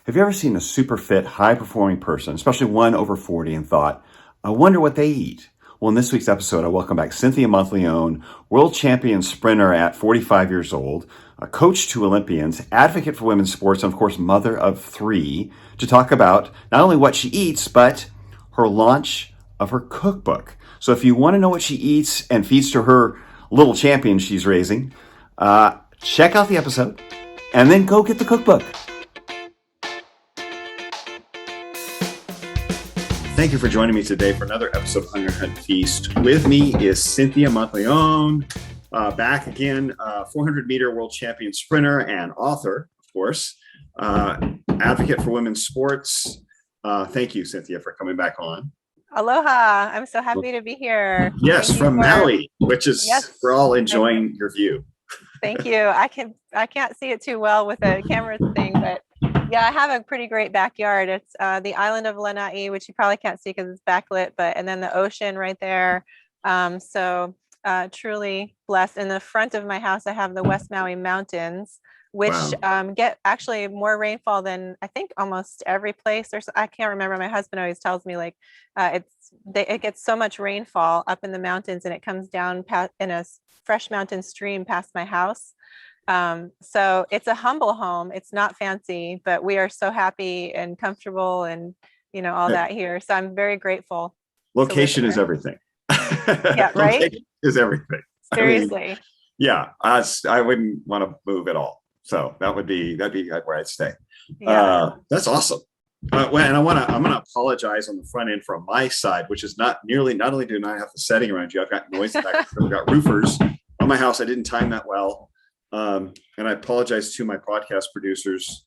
Have you ever seen a super fit, high performing person, especially one over 40, and thought, I wonder what they eat? Well, in this week's episode, I welcome back Cynthia Monteleone, world champion sprinter at 45 years old, a coach to Olympians, advocate for women's sports, and of course, mother of three, to talk about not only what she eats, but her launch of her cookbook. So if you want to know what she eats and feeds to her little champion she's raising, check out the episode and then go get the cookbook. Thank you for joining me today for another episode of Hunger Hunt Feast. With me is Cynthia Monteleone, back again, 400-meter world champion sprinter and author, of course, advocate for women's sports. Thank you, Cynthia, for coming back on. Aloha. I'm so happy to be here. Yes, from Maui, which is, we're all enjoying your view. Thank you. I can't see it too well with the camera thing, but yeah, I have a pretty great backyard. It's the island of Lanai, which you probably can't see because it's backlit, and then the ocean right there. So truly blessed. In the front of my house, I have the West Maui Mountains, which get actually more rainfall than I think almost every place. I can't remember. My husband always tells me like it gets so much rainfall up in the mountains, and it comes down in a fresh mountain stream past my house. So it's a humble home. It's not fancy, but we are so happy and comfortable and, all that here. So I'm very grateful. Location is everything. Yeah, right? Location is everything. Seriously. I wouldn't want to move at all. So that'd be where I'd stay. Yeah. That's awesome. I'm going to apologize on the front end from my side, which is not only do I have the setting around you, I've got noise in the back. I've got roofers on my house. I didn't time that well. And I apologize to my podcast producers,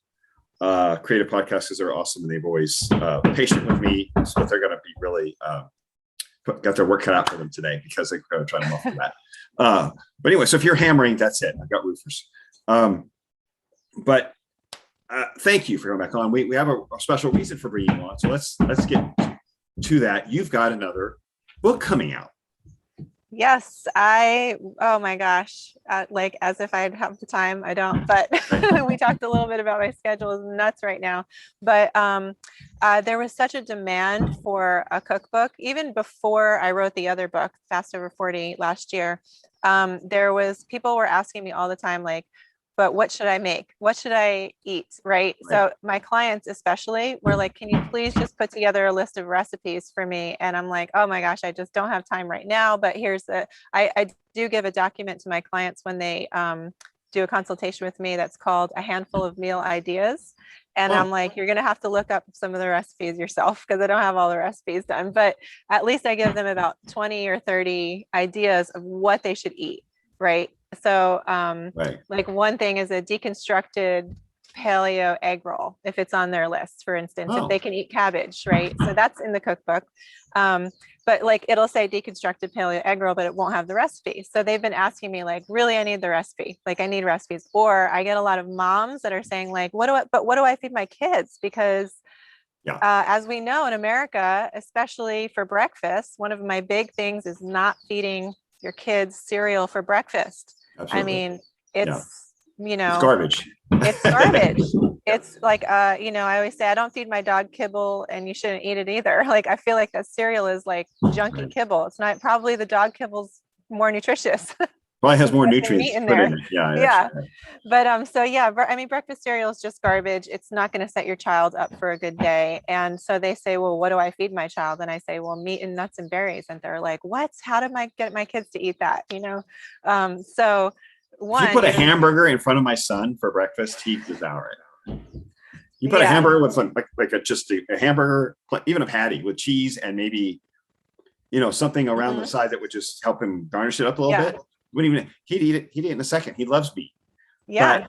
creative podcasters. They're awesome, and they've always patient with me. So they're going to be really got their work cut out for them today because they're going to try to muffle that. But anyway, so if you're hammering, that's it. I've got roofers. But thank you for coming back on. We have a special reason for bringing you on. So let's get to that. You've got another book coming out. Yes, oh my gosh, like as if I'd have the time, I don't, but we talked a little bit about my schedule is nuts right now, but there was such a demand for a cookbook, even before I wrote the other book, Fast Over 40 last year. People were asking me all the time, like, but what should I make? What should I eat? Right. So my clients especially were like, can you please just put together a list of recipes for me? And I'm like, oh my gosh, I just don't have time right now. But I do give a document to my clients when they do a consultation with me that's called A Handful of Meal Ideas. And I'm like, you're going to have to look up some of the recipes yourself because I don't have all the recipes done. But at least I give them about 20 or 30 ideas of what they should eat. Right. So like one thing is a deconstructed paleo egg roll, if it's on their list, for instance, if they can eat cabbage, right? So that's in the cookbook. But like it'll say deconstructed paleo egg roll, but it won't have the recipe. So they've been asking me like, really, I need the recipe. Like I need recipes. Or I get a lot of moms that are saying like, what do I feed my kids? Because as we know in America, especially for breakfast, one of my big things is not feeding your kids cereal for breakfast. Absolutely. I mean, it's garbage. It's garbage. It's like, I always say I don't feed my dog kibble and you shouldn't eat it either. Like, I feel like that cereal is like junky kibble. It's not, probably the dog kibble's more nutritious. Probably has more nutrients in there. In it. Yeah. But breakfast cereal is just garbage. It's not going to set your child up for a good day. And so they say, well, what do I feed my child? And I say, well, meat and nuts and berries. And they're like, what? How do I get my kids to eat that? So one, if you put a hamburger in front of my son for breakfast, he'd devour it. You put a hamburger with just a hamburger, even a patty with cheese and maybe, something around the side that would just help him garnish it up a little bit. He'd eat it in a second. He loves meat. Yeah.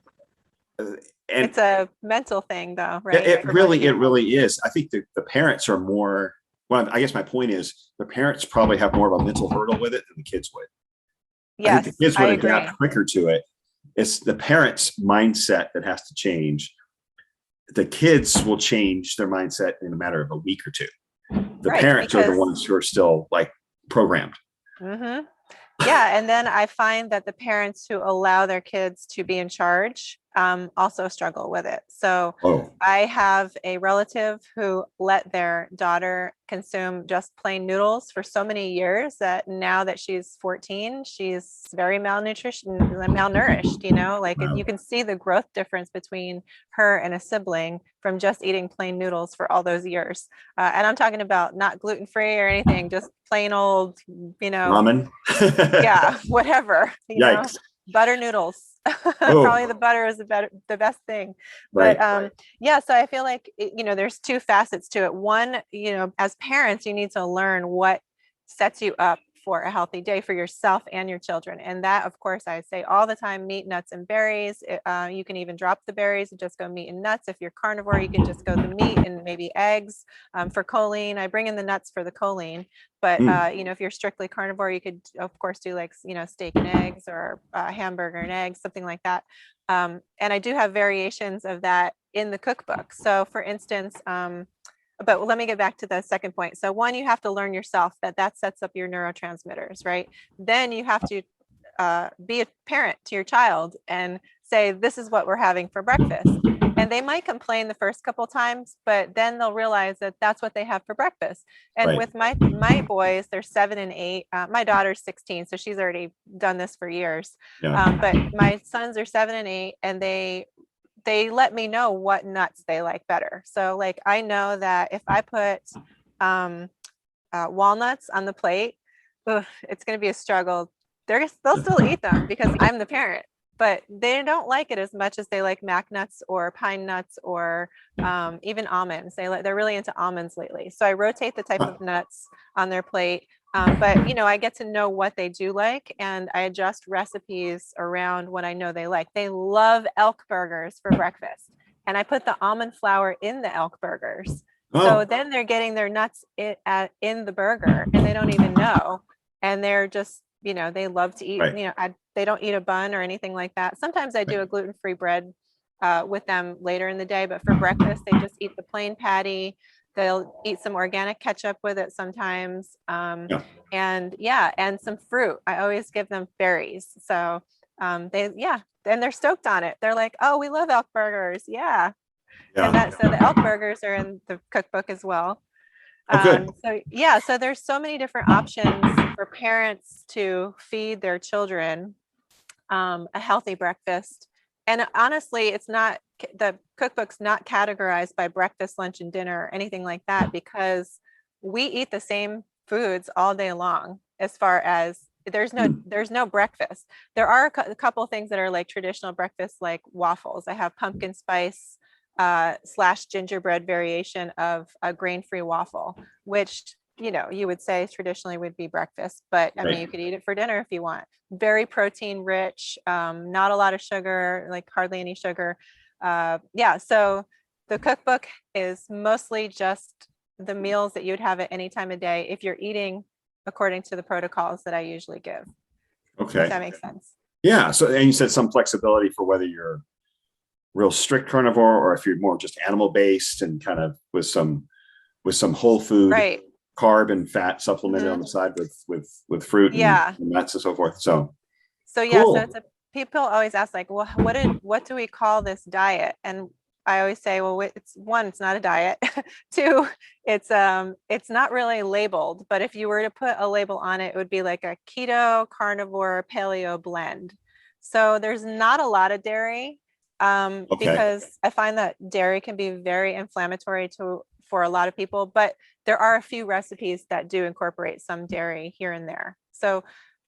And it's a mental thing though, right? It really is. I think the parents are more, I guess my point is the parents probably have more of a mental hurdle with it than the kids would. Yes, I think the kids would adapt quicker to it. It's the parents' mindset that has to change. The kids will change their mindset in a matter of a week or two. The parents are the ones who are still like programmed. Mm-hmm. Yeah. And then I find that the parents who allow their kids to be in charge, also struggle with it. So Oh, I have a relative who let their daughter consume just plain noodles for so many years that now that she's 14, she's very malnourished, you know, like wow. you can see the growth difference between her and a sibling from just eating plain noodles for all those years. And I'm talking about not gluten-free or anything, just plain old, you know, Ramen. yeah, whatever, you know, Yikes. butter noodles. Oh, Probably the butter is the best thing. But right. yeah, so I feel like, you know, there's two facets to it. One, you know, as parents, you need to learn what sets you up for a healthy day for yourself and your children. And that, of course, I say all the time, meat, nuts, and berries. You can even drop the berries and just go meat and nuts. If you're carnivore, you can just go the meat and maybe eggs. For choline, I bring in the nuts for the choline. But Mm, you know, if you're strictly carnivore, you could, of course, do like, you know, steak and eggs or hamburger and eggs, something like that. And I do have variations of that in the cookbook. So for instance, but let me get back to the second point. So one, you have to learn yourself that sets up your neurotransmitters, right? Then you have to be a parent to your child and say, this is what we're having for breakfast. And they might complain the first couple times, but then they'll realize that that's what they have for breakfast. And right. with my boys, they're 7 and 8. My daughter's 16, so she's already done this for years. Yeah. But my sons are 7 and 8, and they let me know what nuts they like better. So like I know that if I put walnuts on the plate, it's going to be a struggle. They'll still eat them because I'm the parent, but they don't like it as much as they like mac nuts or pine nuts or even almonds. They're really into almonds lately. So I rotate the type of nuts on their plate. But you know, I get to know what they do like, and I adjust recipes around what I know they like. They love elk burgers for breakfast, and I put the almond flour in the elk burgers. So Oh, then they're getting their nuts in the burger, and they don't even know. And they're just, you know, they love to eat. right. You know, they don't eat a bun or anything like that. Sometimes I do Right. a gluten-free bread with them later in the day, but for breakfast they just eat the plain patty. They'll eat some organic ketchup with it sometimes. Yeah. And yeah, and some fruit. I always give them berries. So yeah, and they're stoked on it. They're like, oh, we love elk burgers. Yeah. And Yeah. that, so the elk burgers are in the cookbook as well. Oh, good. So yeah, so there's so many different options for parents to feed their children a healthy breakfast. And honestly, it's not, the cookbook's not categorized by breakfast, lunch, and dinner or anything like that, because we eat the same foods all day long. As far as Mm, there's no breakfast. There are a couple of things that are like traditional breakfast, like waffles. I have pumpkin spice slash gingerbread variation of a grain-free waffle, which, you know, you would say traditionally would be breakfast, but I mean, you right. could eat it for dinner if you want. Very protein rich, not a lot of sugar, like hardly any sugar. Yeah, so the cookbook is mostly just the meals that you'd have at any time of day if you're eating according to the protocols that I usually give, if Okay. that makes sense. Yeah. So, and you said some flexibility for whether you're real strict carnivore or if you're more just animal based and kind of with some whole food Right. carb and fat supplemented on Hmm. the side with fruit Yeah. and nuts and so forth. So So yeah, so cool. it's a, people always ask like, well, what do we call this diet? And I always say, well, it's one, it's not a diet. Two, it's not really labeled, but if you were to put a label on it, it would be like a keto, carnivore, paleo blend. So there's not a lot of dairy, Okay. because I find that dairy can be very inflammatory for a lot of people, but there are a few recipes that do incorporate some dairy here and there. So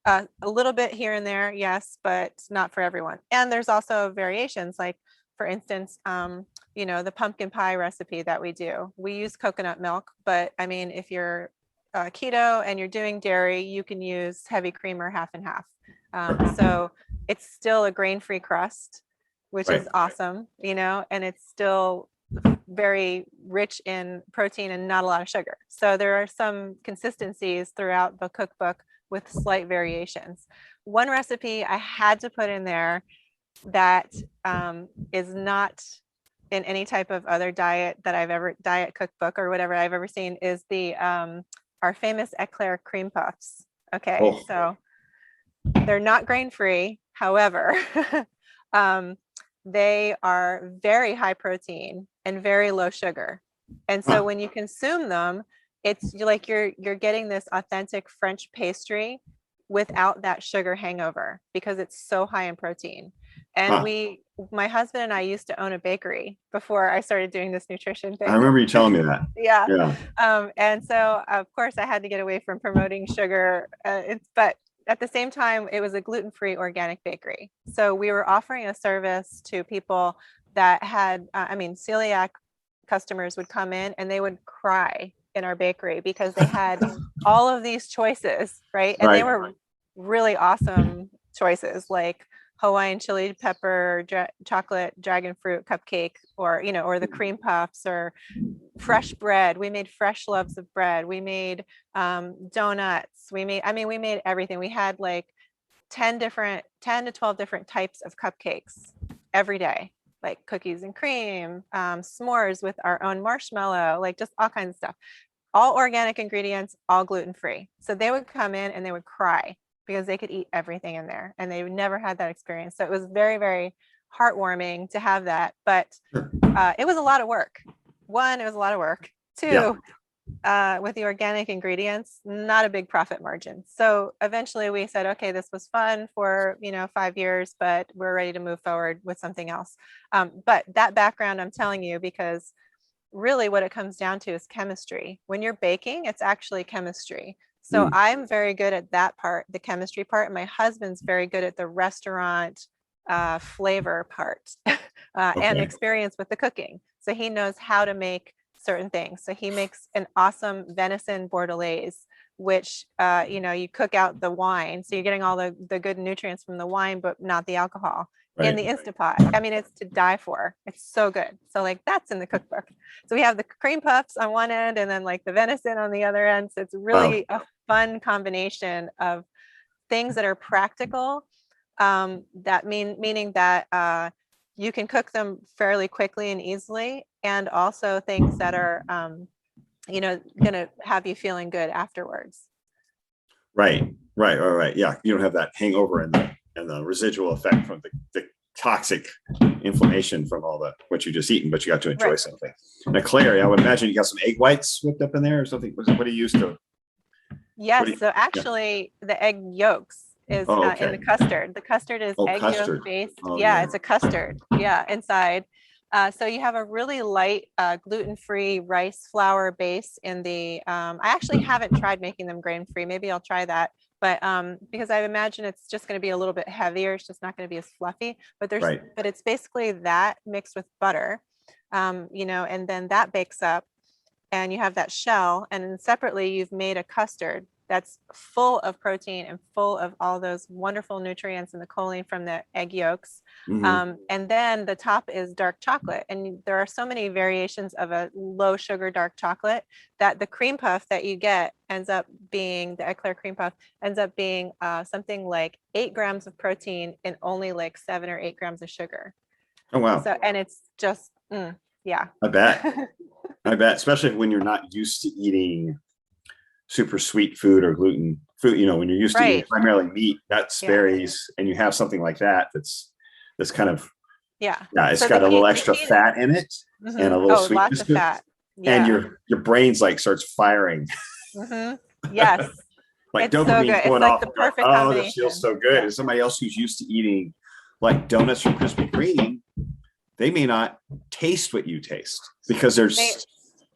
a little bit here and there, yes, but not for everyone. And there's also variations, like for instance, you know, the pumpkin pie recipe that we do. We use coconut milk, but I mean, if you're keto and you're doing dairy, you can use heavy cream or half and half. So it's still a grain-free crust, which Right. is awesome, you know, and it's still very rich in protein and not a lot of sugar. So there are some consistencies throughout the cookbook with slight variations. One recipe I had to put in there that is not in any type of other diet cookbook or whatever I've ever seen is the our famous Eclair cream puffs. Okay, Oh, so they're not grain free. However, um, they are very high protein and very low sugar. And so when you consume them, it's like you're getting this authentic French pastry without that sugar hangover because it's so high in protein. And my husband and I used to own a bakery before I started doing this nutrition thing. I remember you telling me that. Yeah. And so of course I had to get away from promoting sugar. But at the same time, it was a gluten-free organic bakery. So we were offering a service to people that had, celiac customers would come in and they would cry in our bakery because they had all of these choices, right? And they were really awesome choices, like Hawaiian chili pepper, chocolate dragon fruit cupcake, or the cream puffs, or fresh bread. We made fresh loaves of bread. We made donuts. We made everything. We had like 10 to 12 different types of cupcakes every day, like cookies and cream, s'mores with our own marshmallow, like just all kinds of stuff, all organic ingredients, all gluten-free. So they would come in and they would cry because they could eat everything in there and they never had that experience. So it was very, very heartwarming to have that, but it was a lot of work. One, it was a lot of work. Two, with the organic ingredients, not a big profit margin. So eventually we said, okay, this was fun for 5 years, but we're ready to move forward with something else. But that background, I'm telling you, because really what it comes down to is chemistry. When you're baking, it's actually chemistry. So I'm very good at that part, the chemistry part. And my husband's very good at the restaurant flavor part and experience with the cooking. So he knows how to make certain things. So he makes an awesome venison bordelaise, which, you cook out the wine. So you're getting all the good nutrients from the wine, but not the alcohol in the Instant Pot. I mean, it's to die for. It's so good. So like that's in the cookbook. So we have the cream puffs on one end and then like the venison on the other end. So it's really a fun combination of things that are practical, meaning that you can cook them fairly quickly and easily, and also things that are, going to have you feeling good afterwards. Right. Yeah, you don't have that hangover and the residual effect from the toxic inflammation from what you just eaten, but you got to enjoy something. And Eclair, I would imagine you got some egg whites whipped up in there or something. What do you use to? Yes. So actually, the egg yolks is in the custard. The custard is egg yolk based. It's a custard. Inside. So you have a really light gluten-free rice flour base in the. I actually haven't tried making them grain-free. Maybe I'll try that. But because I imagine it's just going to be a little bit heavier. It's just not going to be as fluffy. But but it's basically that mixed with butter, and then that bakes up, and you have that shell, and then separately you've made a custard that's full of protein and full of all those wonderful nutrients and the choline from the egg yolks. And then the top is dark chocolate. And there are so many variations of a low sugar dark chocolate that the cream puff that you get ends up being, the Eclair cream puff ends up being something like 8 grams of protein and only like 7 or 8 grams of sugar. Oh, wow. So, and it's just, yeah. I bet, especially when you're not used to eating super sweet food or gluten food, when you're used to eating primarily meat, nuts, berries, and you have something like that's kind of it's got a little extra fat in it and a little sweetness to it. Fat. And your brain's like starts firing. Yes. Like dopamine going off. The perfect combination. This feels so good. And somebody else who's used to eating like donuts from Krispy Kreme, they may not taste what you taste because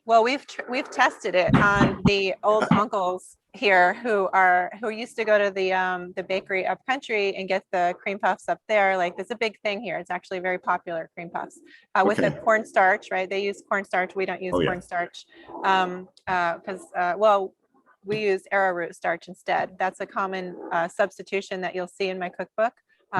well, we've tested it on the old uncles here who used to go to the bakery up country and get the cream puffs up there. Like it's a big thing here. It's actually very popular, cream puffs with the cornstarch, right? They use cornstarch. We don't use cornstarch because we use arrowroot starch instead. That's a common substitution that you'll see in my cookbook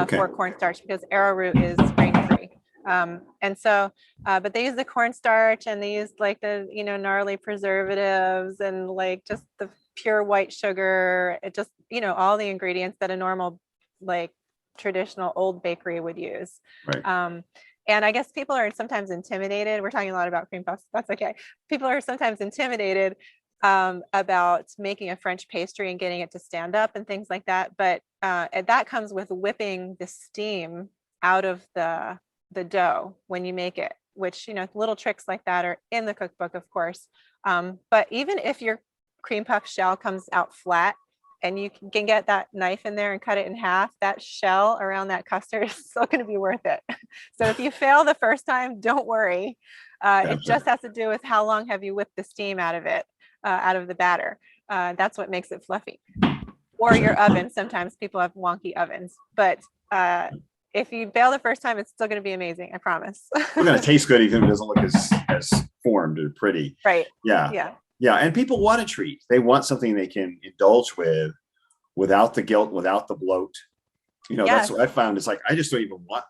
for cornstarch because arrowroot is grain-free. And so, but they use the cornstarch and they use like the, gnarly preservatives and like just the pure white sugar, it just, all the ingredients that a normal, like traditional old bakery would use. Right. And I guess people are sometimes intimidated. We're talking a lot about cream puffs. That's okay. People are sometimes intimidated about making a French pastry and getting it to stand up and things like that. But that comes with whipping the steam out of the the dough when you make it, which, little tricks like that are in the cookbook, of course. But even if your cream puff shell comes out flat and you can get that knife in there and cut it in half, that shell around that custard is still going to be worth it. So if you fail the first time, don't worry. It just has to do with how long have you whipped the steam out of it, out of the batter. That's what makes it fluffy. Or your oven. Sometimes people have wonky ovens, but if you fail the first time, it's still going to be amazing. I promise. It's going to taste good even if it doesn't look as formed or pretty. Right. Yeah. And people want a treat. They want something they can indulge with without the guilt, without the bloat. That's what I found. It's like, I just don't even want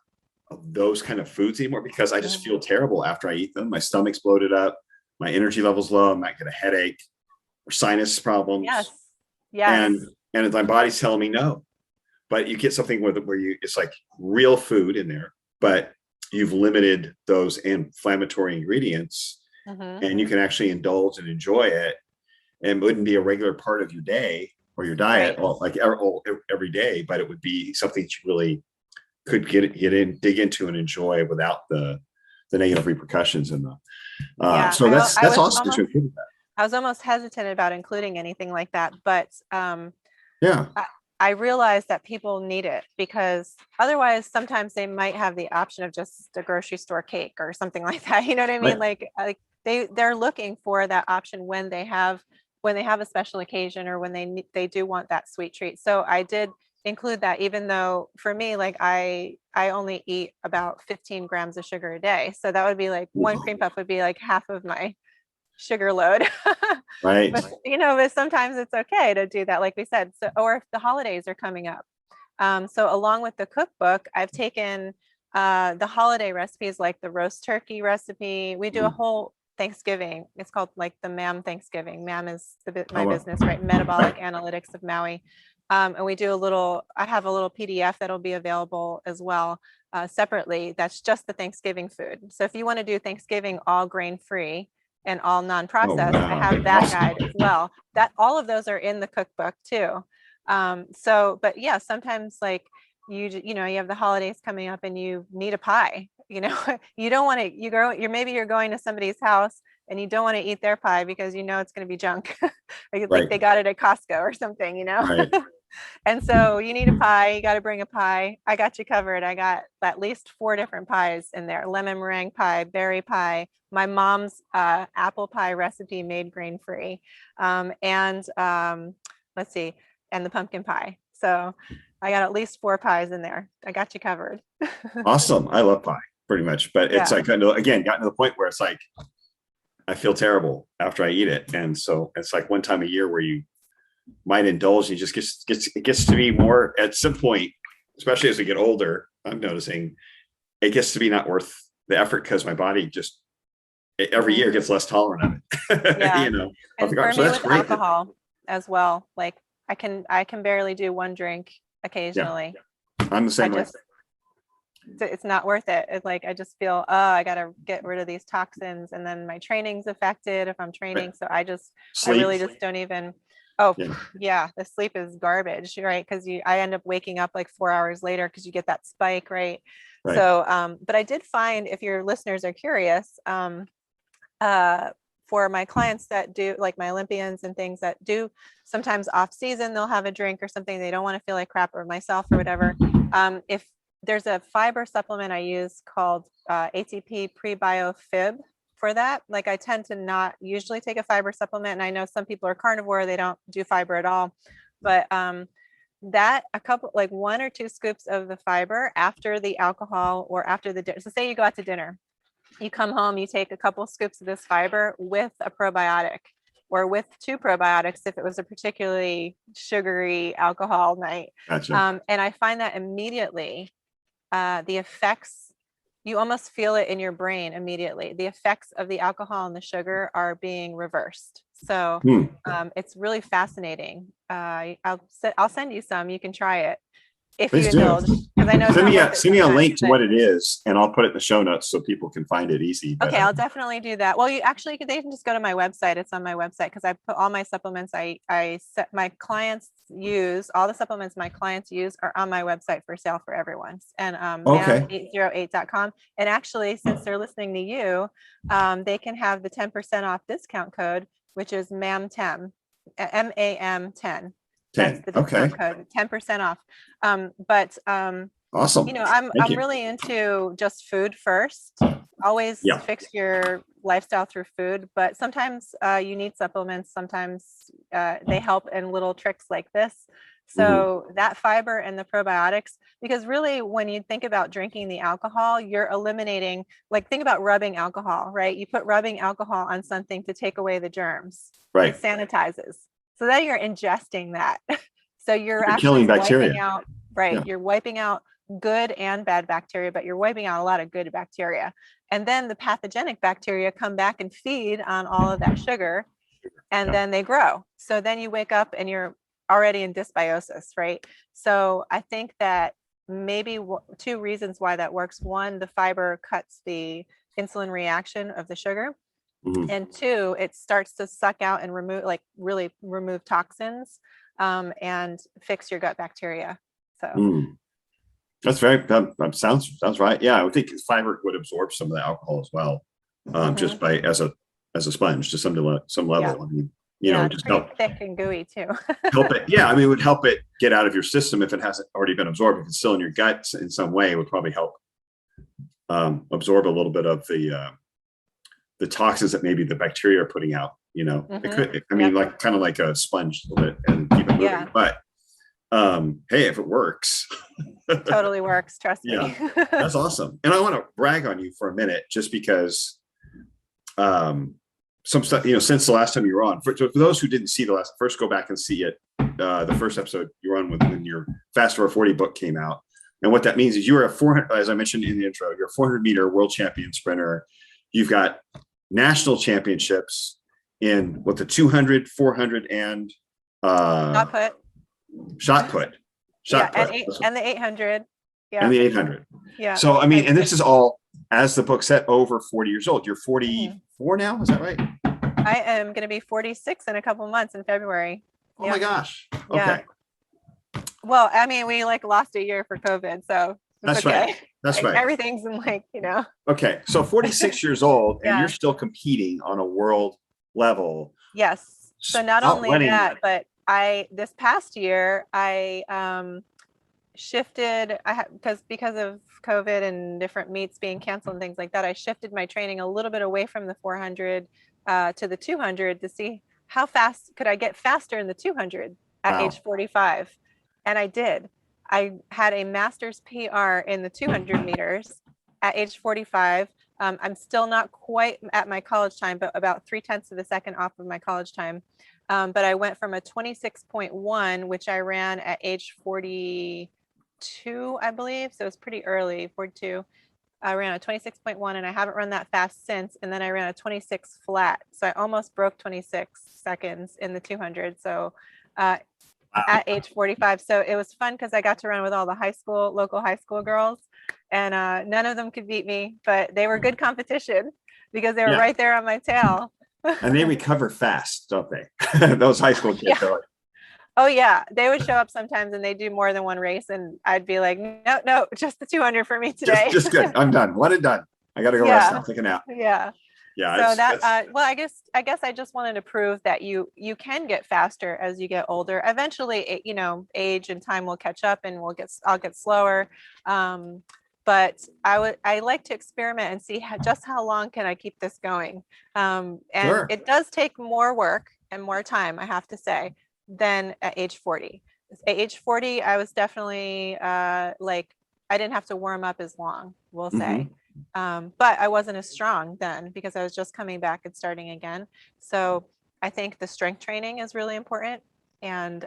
those kind of foods anymore because I just feel terrible after I eat them. My stomach's bloated up. My energy level's low. I might get a headache or sinus problems. Yes. And my body's telling me no. But you get something where it's like real food in there, but you've limited those inflammatory ingredients, and you can actually indulge and enjoy it, and it wouldn't be a regular part of your day or your diet, every day, but it would be something that you really could dig into and enjoy without the negative repercussions and so that's awesome to include that. I was almost hesitant about including anything like that, but I realized that people need it because otherwise sometimes they might have the option of just a grocery store cake or something like that. You know what I mean? Right. Like they're looking for that option when they have a special occasion or when they do want that sweet treat. So I did include that, even though for me, like I only eat about 15 grams of sugar a day. So that would be like one cream puff would be like half of my sugar load. Right. But sometimes it's okay to do that, like we said. So, or if the holidays are coming up. So along with the cookbook, I've taken the holiday recipes, like the roast turkey recipe. We do a whole Thanksgiving. It's called like the MAM Thanksgiving. MAM is my business, right? Metabolic Analytics of Maui. And we do I have a little PDF that'll be available as well, separately. That's just the Thanksgiving food. So if you want to do Thanksgiving all grain-free and all non-processed, I have that guide as well. That all of those are in the cookbook too. But yeah, sometimes like you have the holidays coming up and you need a pie. You don't want to. You're going to somebody's house and you don't want to eat their pie because it's going to be junk, like they got it at Costco or something. Right. And so you need a pie. You got to bring a pie. I got you covered. I got at least 4 different pies in there: lemon meringue pie, berry pie, my mom's apple pie recipe made grain-free, and let's see, and the pumpkin pie. So I got at least 4 pies in there. I got you covered. Awesome. I love pie pretty much, but it's like, again, gotten to the point where it's like, I feel terrible after I eat it. And so it's like one time a year where you might indulge, and it gets to be more at some point, especially as we get older, I'm noticing it gets to be not worth the effort because my body just every year gets less tolerant of it. And for me with alcohol as well, like I can barely do one drink occasionally. I'm the same way. It's not worth it. It's like I just feel I gotta get rid of these toxins, and then my training's affected if I'm training. So I really just don't even. The sleep is garbage, right? Because I end up waking up like 4 hours later because you get that spike, right? So but I did find, if your listeners are curious, for my clients that do, like my Olympians and things that do sometimes off season, they'll have a drink or something, they don't want to feel like crap, or myself or whatever. If there's a fiber supplement I use called ATP Prebio-Fib for that. Like I tend to not usually take a fiber supplement, and I know some people are carnivore, they don't do fiber at all, but that a couple, like 1 or 2 scoops of the fiber after the alcohol or after the dinner. So say you go out to dinner, you come home, you take a couple scoops of this fiber with a probiotic, or with 2 probiotics if it was a particularly sugary alcohol night. Gotcha. And I find that immediately the effects, you almost feel it in your brain immediately. The effects of the alcohol and the sugar are being reversed. So it's really fascinating. I'll send you some, you can try it. if Please you do. indulge, because I know it's not worth it Send me a sometimes, link to but- what it is, and I'll put it in the show notes so people can find it easy. But, Okay, I'll definitely do that. Well, they can just go to my website. It's on my website because I put all my supplements I set my clients use, all the supplements my clients use are on my website for sale for everyone. And Okay. mam808.com. And actually, since they're listening to you, they can have the 10% off discount code, which is MAM10, MAM10. That's 10. the discount code, 10% off. But Awesome. you know, I'm really into just food first. Always Yeah. fix your lifestyle through food, but sometimes you need supplements. Sometimes they help in little tricks like this. So that fiber and the probiotics, because really when you think about drinking the alcohol, you're eliminating, like think about rubbing alcohol, right? You put rubbing alcohol on something to take away the germs. Right. It sanitizes. So then you're ingesting that. So you're actually killing bacteria. wiping out, right? Yeah. You're wiping out good and bad bacteria, but you're wiping out a lot of good bacteria. And then the pathogenic bacteria come back and feed on all of that sugar, and then they grow. So then you wake up and you're already in dysbiosis, right? So I think that maybe two reasons why that works. One, the fiber cuts the insulin reaction of the sugar. And two, it starts to suck out and remove, like really remove toxins and fix your gut bacteria. So that's that sounds right. Yeah, I would think fiber would absorb some of the alcohol as well, just by as a sponge to some level. Yeah. I mean, you know, just help thick and gooey too. help it. Yeah, I mean, it would help it get out of your system if it hasn't already been absorbed. If it's still in your gut in some way, it would probably help absorb a little bit of the toxins that maybe the bacteria are putting out. You know, it could. I mean, like kind of like a sponge a little bit and keep it moving. Yeah. But hey, if it works. Totally works, trust me. Yeah, that's awesome. And I want to brag on you for a minute, just because some stuff, you know, since the last time you were on, for those who didn't see first go back and see it. The first episode you were on when your Fast Over 40 book came out. And what that means is you are a 400, as I mentioned in the intro, you're a 400-meter world champion sprinter. You've got national championships in the 200, 400, and shot put. And the 800. Yeah. And the 800. Yeah. So, I mean, and this is all, as the book said, over 40 years old. You're 44 now, is that right? I am going to be 46 in a couple months in February. Oh my gosh. Okay. Yeah. Well, I mean, we lost a year for COVID, so that's okay. right. That's right. Everything's in Okay. So 46 years old and Yeah. you're still competing on a world level. Yes. So not only that, but this past year, I shifted, because of COVID and different meets being canceled and things like that, I shifted my training a little bit away from the 400 to the 200 to see how fast could I get faster in the 200 at age 45. And I did. I had a master's PR in the 200 meters at age 45. I'm still not quite at my college time, but about 0.3 of a second off of my college time. But I went from a 26.1, which I ran at age 42, I believe. So it was pretty early, 42. I ran a 26.1 and I haven't run that fast since. And then I ran a 26 flat. So I almost broke 26 seconds in the 200. So at age 45. So it was fun because I got to run with all the local high school girls, and none of them could beat me, but they were good competition because they were right there on my tail. And they recover fast, don't they? Those high school kids. Yeah. Oh yeah, they would show up sometimes and they do more than one race, and I'd be like, no, just the 200 for me today. Just good. I'm done. One and done. I got to go rest now. Take a nap. Yeah. Yeah. So that, well, I guess I just wanted to prove that you can get faster as you get older. Eventually, age and time will catch up, and I'll get slower. But I like to experiment and see just how long can I keep this going. And it does take more work and more time, I have to say, than at age 40. At age 40, I was definitely I didn't have to warm up as long, we'll say. But I wasn't as strong then because I was just coming back and starting again. So I think the strength training is really important, and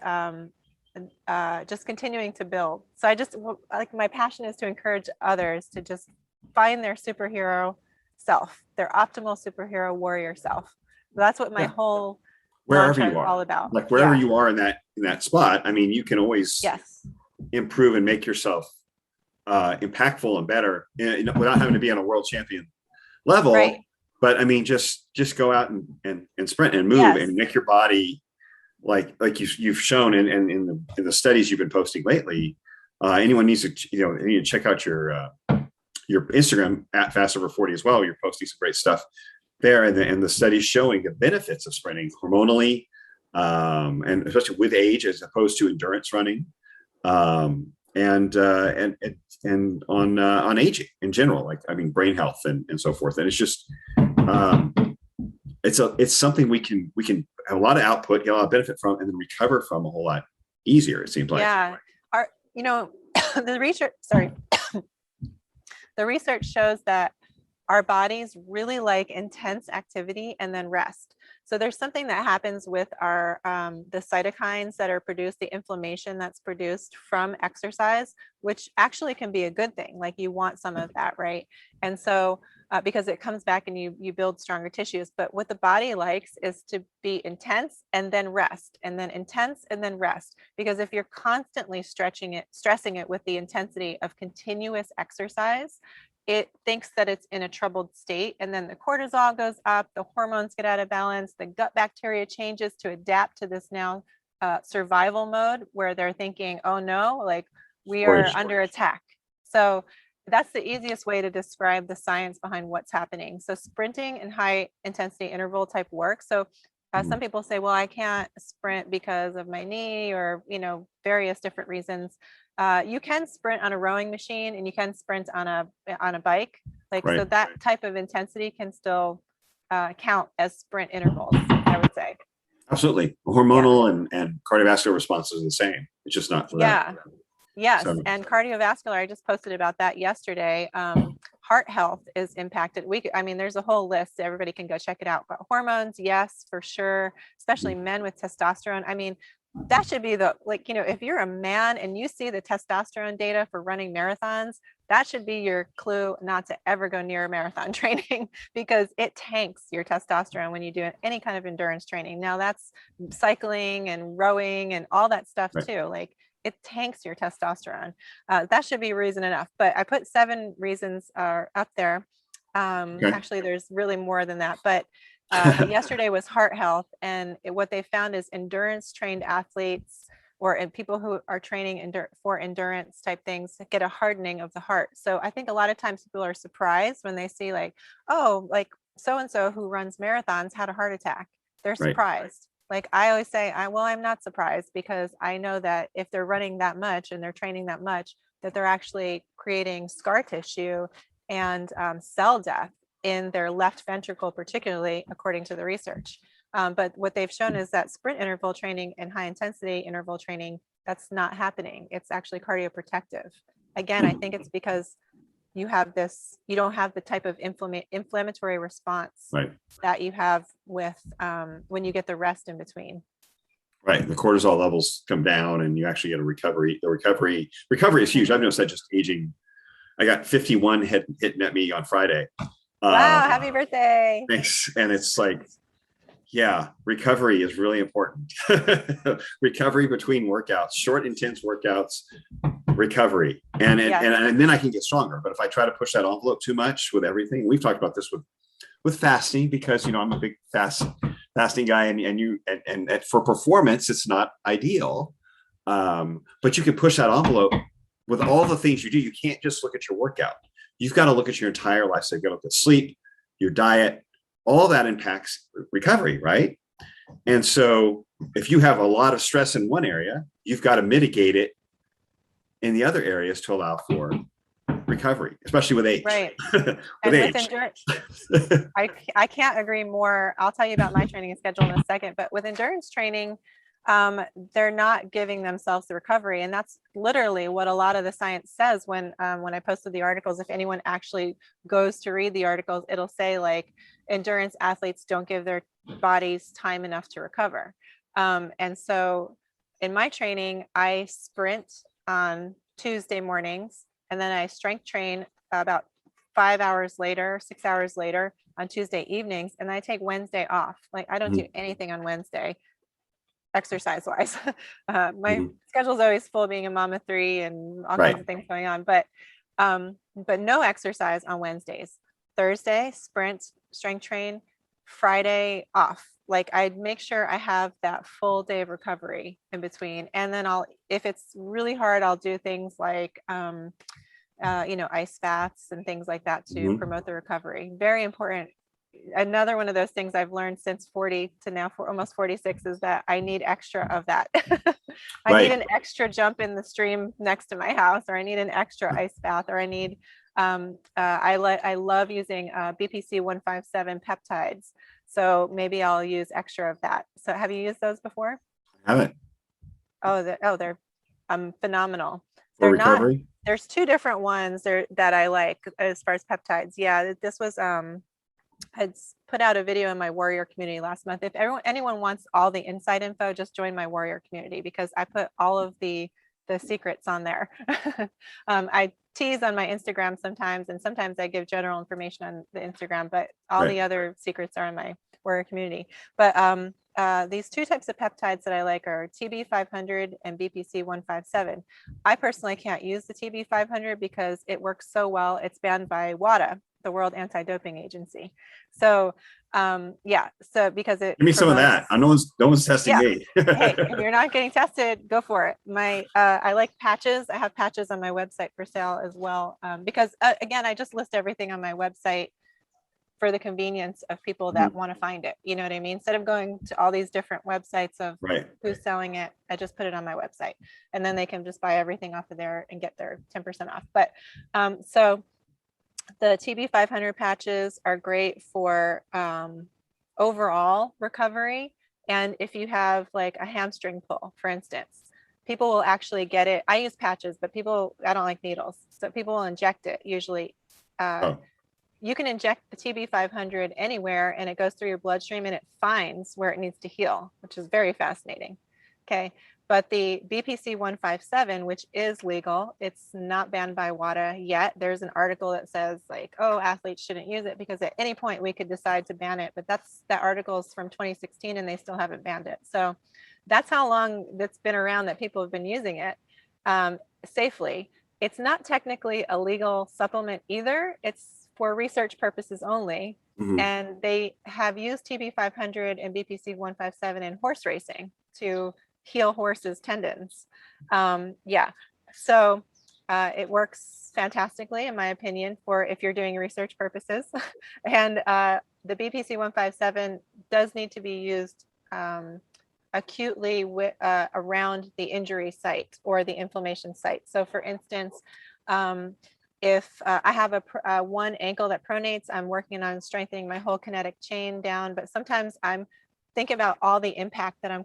just continuing to build. So I just my passion is to encourage others to just find their superhero self, their optimal superhero warrior self. So that's what my whole wherever you is are, all about. like wherever you are in that spot. I mean, you can always improve and make yourself impactful and better, without having to be on a world champion level. Right. But I mean, just go out and sprint and move, Yes. and make your body like you've shown in the studies you've been posting lately. Anyone needs to, need to check out your Instagram at Fast Over 40 as well. You're posting some great stuff there, and the studies showing the benefits of sprinting hormonally, and especially with age as opposed to endurance running, and on aging in general, like, I mean, brain health and so forth. And it's just it's something we can have a lot of output, get a lot of benefit from, and then recover from a whole lot easier, it seems like. Yeah. The research, the research shows that our bodies really like intense activity and then rest. So there's something that happens with our the cytokines that are produced, the inflammation that's produced from exercise, which actually can be a good thing. Like, you want some of that, right? And so because it comes back and you build stronger tissues. But what the body likes is to be intense and then rest, and then intense and then rest. Because if you're constantly stressing it with the intensity of continuous exercise, it thinks that it's in a troubled state, and then the cortisol goes up, the hormones get out of balance, the gut bacteria changes to adapt to this now survival mode, where they're thinking, oh no, like, we are under attack. So that's the easiest way to describe the science behind what's happening. So sprinting and high intensity interval type work. So some people say, well, I can't sprint because of my knee, or, various different reasons. You can sprint on a rowing machine, and you can sprint on a bike. So that type of intensity can still count as sprint intervals, I would say. Absolutely. Hormonal and cardiovascular responses are the same. It's just not for that. Yes. So, and cardiovascular, I just posted about that yesterday. Heart health is impacted. There's a whole list. Everybody can go check it out. But hormones, yes, for sure. Especially men with testosterone. I mean, that should be if you're a man and you see the testosterone data for running marathons, that should be your clue not to ever go near marathon training, because it tanks your testosterone when you do any kind of endurance training. Now, that's cycling and rowing and all that stuff too. Like, it tanks your testosterone. That should be reason enough. But I put 7 reasons up there. Actually, there's really more than that. But yesterday was heart health. And what they found is endurance trained athletes, or people who are training for endurance type things, get a hardening of the heart. So I think a lot of times people are surprised when they see, like, oh, like so-and-so who runs marathons had a heart attack. They're surprised. Like, I always say, I'm not surprised, because I know that if they're running that much and they're training that much, that they're actually creating scar tissue and cell death in their left ventricle, particularly, according to the research. But what they've shown is that sprint interval training and high intensity interval training, that's not happening. It's actually cardioprotective. Again, I think it's because you don't have the type of inflammatory response that you have with when you get the rest in between. Right. The cortisol levels come down, and you actually get a recovery. The recovery is huge. I've noticed that just aging. I got 51 hitting at me on Friday. Wow. Happy birthday. Thanks. And it's like, yeah, recovery is really important. Recovery between workouts, short, intense workouts, recovery. And then I can get stronger. But if I try to push that envelope too much with everything, we've talked about this with fasting, because, I'm a big fasting guy, and for performance, it's not ideal. But you can push that envelope with all the things you do. You can't just look at your workout. You've got to look at your entire life. So you've got to look at sleep, your diet, all that impacts recovery, right? And so if you have a lot of stress in one area, you've got to mitigate it in the other areas to allow for recovery, especially with age. Right. with endurance, I can't agree more. I'll tell you about my training schedule in a second, but with endurance training, they're not giving themselves the recovery. And that's literally what a lot of the science says when I posted the articles. If anyone actually goes to read the articles, it'll say, like, endurance athletes don't give their bodies time enough to recover. And so in my training, I sprint on Tuesday mornings, and then I strength train about 6 hours later on Tuesday evenings, and I take Wednesday off. Like, I don't do anything on Wednesday. exercise wise. My Mhm. schedule's always full being a mom of three and all Right. kinds of things going on, but no exercise on Wednesdays. Thursday, sprint, strength train, Friday off. Like I'd make sure I have that full day of recovery in between. And then if it's really hard, I'll do things like, ice baths and things like that to Mhm. promote the recovery. Very important. Another one of those things I've learned since 40 to now for almost 46 is that I need extra of that. I need Right. an extra jump in the stream next to my house, or I need an extra ice bath, or I need, I love using BPC 157 peptides. So maybe I'll use extra of that. So have you used those before? I haven't. They're phenomenal. For They're not, recovery? there's two different ones there that I like as far as peptides. Yeah, this was I'd put out a video in my warrior community last month. If anyone wants all the inside info, just join my warrior community, because I put all of the secrets on there. I tease on my Instagram sometimes, and sometimes I give general information on the Instagram, but all Right. the other secrets are in my warrior community. But these two types of peptides that I like are TB500 and BPC 157. I personally can't use the TB500 because it works so well. It's banned by WADA, the World Anti-Doping Agency. So so because it Give me some of that. promotes, No one's testing yeah. me. Hey, if you're not getting tested, go for it. I like patches. I have patches on my website for sale as well, because again, I just list everything on my website for the convenience of people that want to find it. You know what I mean? Instead of going to all these different websites of Right. who's selling it, I just put it on my website, and then they can just buy everything off of there and get their 10% off. But so the TB500 patches are great for overall recovery. And if you have like a hamstring pull, for instance, people will actually get it. I use patches, but I don't like needles. So people will inject it usually. Oh, You can inject the TB500 anywhere and it goes through your bloodstream and it finds where it needs to heal, which is very fascinating. Okay. But the BPC 157, which is legal, it's not banned by WADA yet. There's an article that says like, oh, athletes shouldn't use it because at any point we could decide to ban it. But that article is from 2016 and they still haven't banned it. So that's how long that's been around that people have been using it safely. It's not technically a legal supplement either. It's for research purposes only. mhm. And they have used TB500 and BPC 157 in horse racing to heal horses' tendons. So it works fantastically, in my opinion, for if you're doing research purposes. And the BPC 157 does need to be used acutely around the injury site or the inflammation site. So for instance, if I have one ankle that pronates, I'm working on strengthening my whole kinetic chain down, but sometimes I'm thinking about all the impact that I'm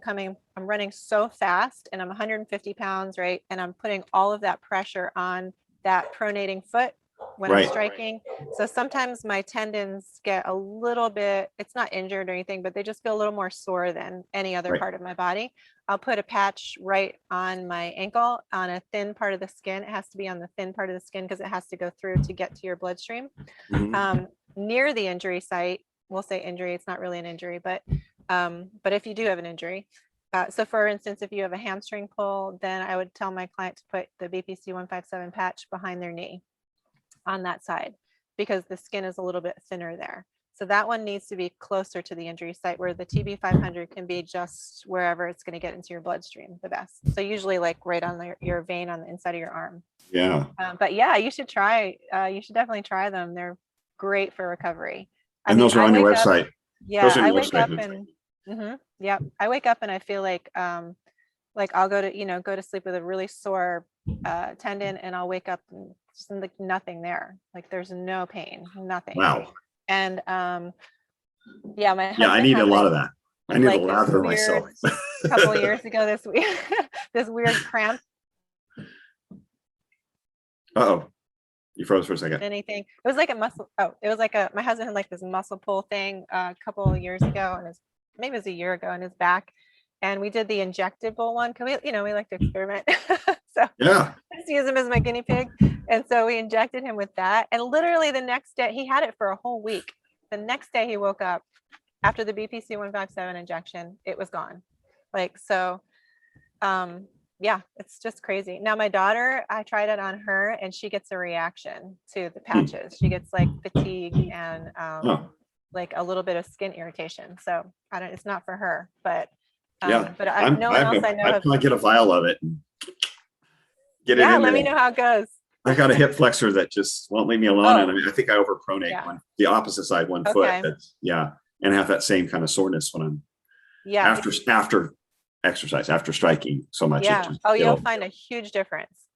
running so fast and I'm 150 pounds, right? And I'm putting all of that pressure on that pronating foot when I'm Right. striking. So sometimes my tendons get a little bit, it's not injured or anything, but they just feel a little more sore than any other Right. part of my body. I'll put a patch right on my ankle on a thin part of the skin. It has to be on the thin part of the skin because it has to go through to get to your bloodstream. Mhm. Near the injury site, we'll say injury, it's not really an injury, but if you do have an injury, so for instance, if you have a hamstring pull, then I would tell my client to put the BPC 157 patch behind their knee on that side, because the skin is a little bit thinner there. So that one needs to be closer to the injury site, where the TB500 can be just wherever it's going to get into your bloodstream the best. So usually like right on your vein on the inside of your arm. Yeah. But yeah, you should definitely try them. They're great for recovery. And those are on your website. Yeah, I your wake up website. and yeah, I wake up and I feel like I'll go to sleep with a really sore tendon, and I'll wake up and just like nothing there. Like there's no pain, nothing. Wow. And my Yeah, I husband need a had lot like of that. I need a this lather weird myself. couple of years ago, this weird cramp. Uh-oh. You froze for a second. Anything. It was like a muscle. Oh, it was like my husband had like this muscle pull thing a couple of years ago, and maybe it was a year ago, in his back. And we did the injectable one because we like to experiment. So Yeah. I just use him as my guinea pig. And so we injected him with that. And literally the next day, he had it for a whole week. The next day he woke up after the BPC 157 injection, it was gone. Like, so, yeah, it's just crazy. Now my daughter, I tried it on her and she gets a reaction to the patches. She gets like fatigue and like a little bit of skin irritation. So it's not for her, but no one else I know. I can get a vial of it and get it in let there. me know how it goes. I got a hip flexor that just won't leave me alone. And I think I overpronate the opposite side, one foot. And have that same kind of soreness when I'm after exercise, after striking so much. You'll find a huge difference.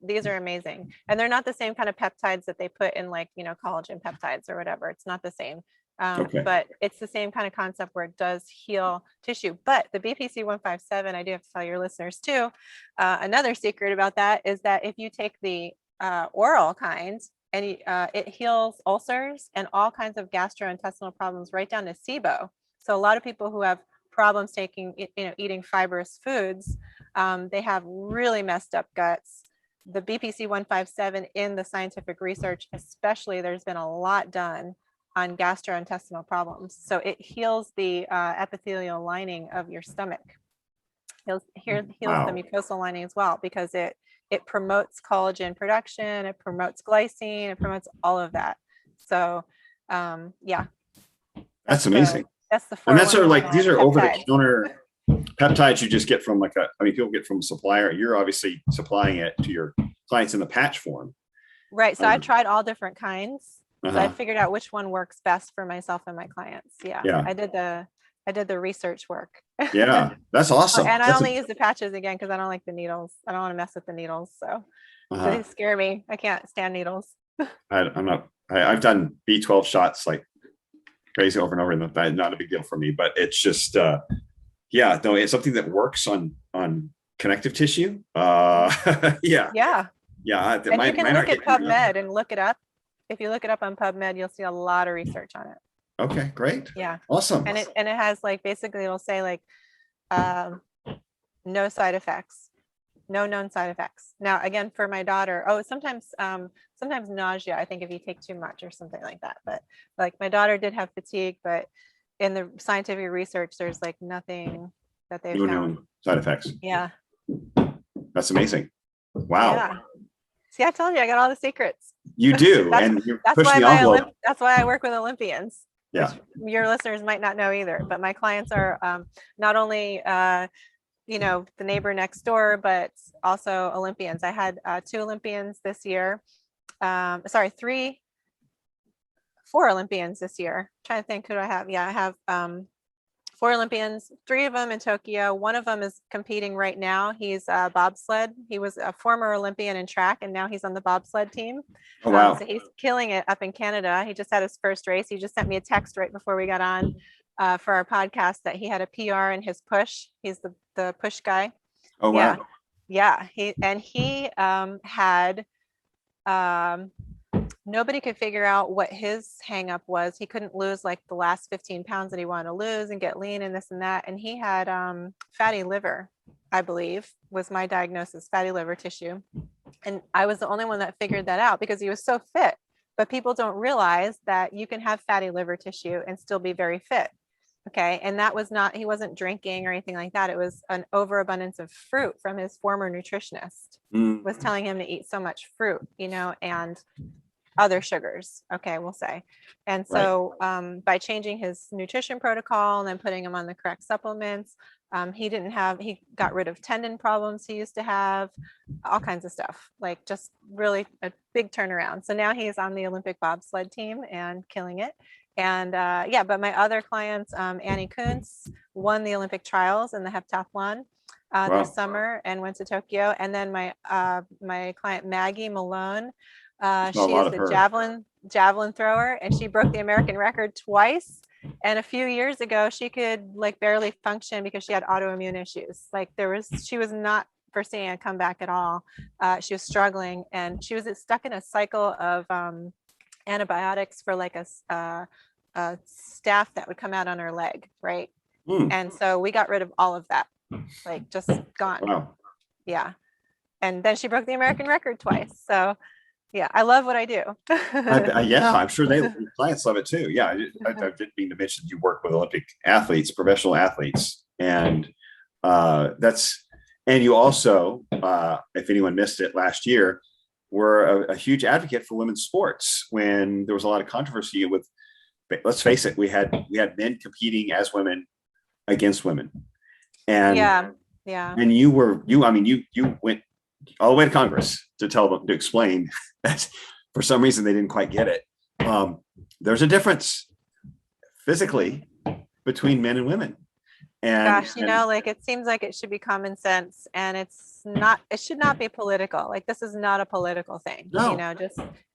These are amazing. And they're not the same kind of peptides that they put in, like, collagen peptides or whatever. It's not the same. But it's the same kind of concept where it does heal tissue. But the BPC 157, I do have to tell your listeners too, another secret about that is that if you take the oral kind, and it heals ulcers and all kinds of gastrointestinal problems right down to SIBO. So a lot of people who have problems eating fibrous foods, they have really messed up guts. The BPC 157 in the scientific research, especially, there's been a lot done on gastrointestinal problems. So it heals the epithelial lining of your stomach. Heals the mucosal lining as well, because it promotes collagen production, it promotes glycine, it promotes all of that. So that's amazing. That's the and that's sort of like, these are over-the-counter peptides you just get from people get from a supplier. You're obviously supplying it to your clients in the patch form. Right. So I tried all different kinds. So I figured out which one works best for myself and my clients. I did the research work. Yeah, that's awesome. And I only use the patches again because I don't like the needles. I don't want to mess with the needles. So they scare me. I can't stand needles. I've done B12 shots like crazy over and over, and that's not a big deal for me, but it's just it's something that works on connective tissue. And you can look at PubMed and look it up. If you look it up on PubMed, you'll see a lot of research on it. Okay, great. Yeah. Awesome. And it has, like, basically it'll say like no side effects, no known side effects. Now, again, for my daughter, sometimes nausea, I think, if you take too much or something like that. But like my daughter did have fatigue, but in the scientific research, there's like nothing that they've found. Known side effects. Yeah. That's amazing. Wow. Yeah. See, I told you I got all the secrets. You do. And you're pushing the envelope. That's why I work with Olympians. Yeah. Your listeners might not know either, but my clients are not only the neighbor next door, but also Olympians. I had 2 Olympians this year. 4 Olympians this year. I'm trying to think, who do I have? Yeah, I have 4 Olympians, 3 of them in Tokyo. One of them is competing right now. He's bobsled. He was a former Olympian in track, and now he's on the bobsled team. Oh, wow. So he's killing it up in Canada. He just had his first race. He just sent me a text right before we got on for our podcast that he had a PR in his push. He's the push guy. Oh, wow. Yeah. He had nobody could figure out what his hang up was. He couldn't lose like the last 15 pounds that he wanted to lose and get lean and this and that. And he had fatty liver, I believe, was my diagnosis, fatty liver tissue. And I was the only one that figured that out because he was so fit. But people don't realize that you can have fatty liver tissue and still be very fit. Okay. And that was not, he wasn't drinking or anything like that. It was an overabundance of fruit from his former nutritionist was telling him to eat so much fruit, and other sugars. Okay. We'll say. And so by changing his nutrition protocol and then putting him on the correct supplements, he got rid of tendon problems he used to have, all kinds of stuff, like just really a big turnaround. So now he's on the Olympic bobsled team and killing it. And but my other clients, Annie Kuntz won the Olympic trials in the heptathlon this summer and went to Tokyo. And then my client, Maggie Malone, she is the javelin thrower, and she broke the American record twice. And a few years ago, she could like barely function because she had autoimmune issues. Like she was not foreseeing a comeback at all. She was struggling, and she was stuck in a cycle of antibiotics for like a staph that would come out on her leg, right? And so we got rid of all of that, like just gone. Wow. Yeah. And then she broke the American record twice. So yeah, I love what I do. I'm sure clients love it too. Yeah, I didn't mean to mention you work with Olympic athletes, professional athletes, and And you also, if anyone missed it last year, were a huge advocate for women's sports when there was a lot of controversy with, let's face it, we had men competing as women against women. And you went all the way to Congress to tell them, to explain that for some reason they didn't quite get it. There's a difference physically between men and women. And like it seems like it should be common sense, and it should not be political. Like, this is not a political thing. No.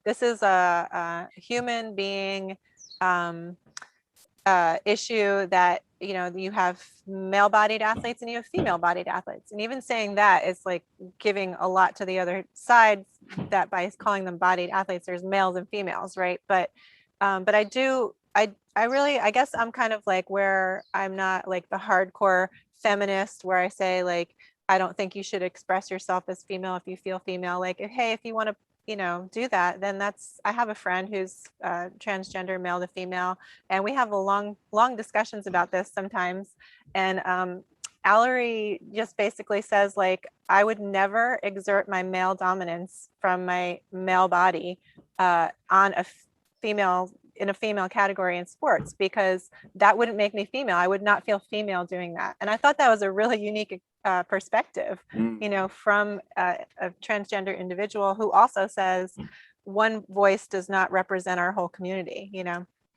This is a human being issue that, you have male-bodied athletes and you have female-bodied athletes. And even saying that is like giving a lot to the other side, that by calling them bodied athletes, there's males and females, right? But I guess I'm kind of like where I'm not like the hardcore feminist where I say, like, I don't think you should express yourself as female if you feel female. Like, if you want to, do that, then I have a friend who's transgender, male to female, and we have a long discussions about this sometimes. And Allery just basically says, like, I would never exert my male dominance from my male body on a female, in a female category in sports, because that wouldn't make me female. I would not feel female doing that. And I thought that was a really unique perspective, from a transgender individual who also says one voice does not represent our whole community,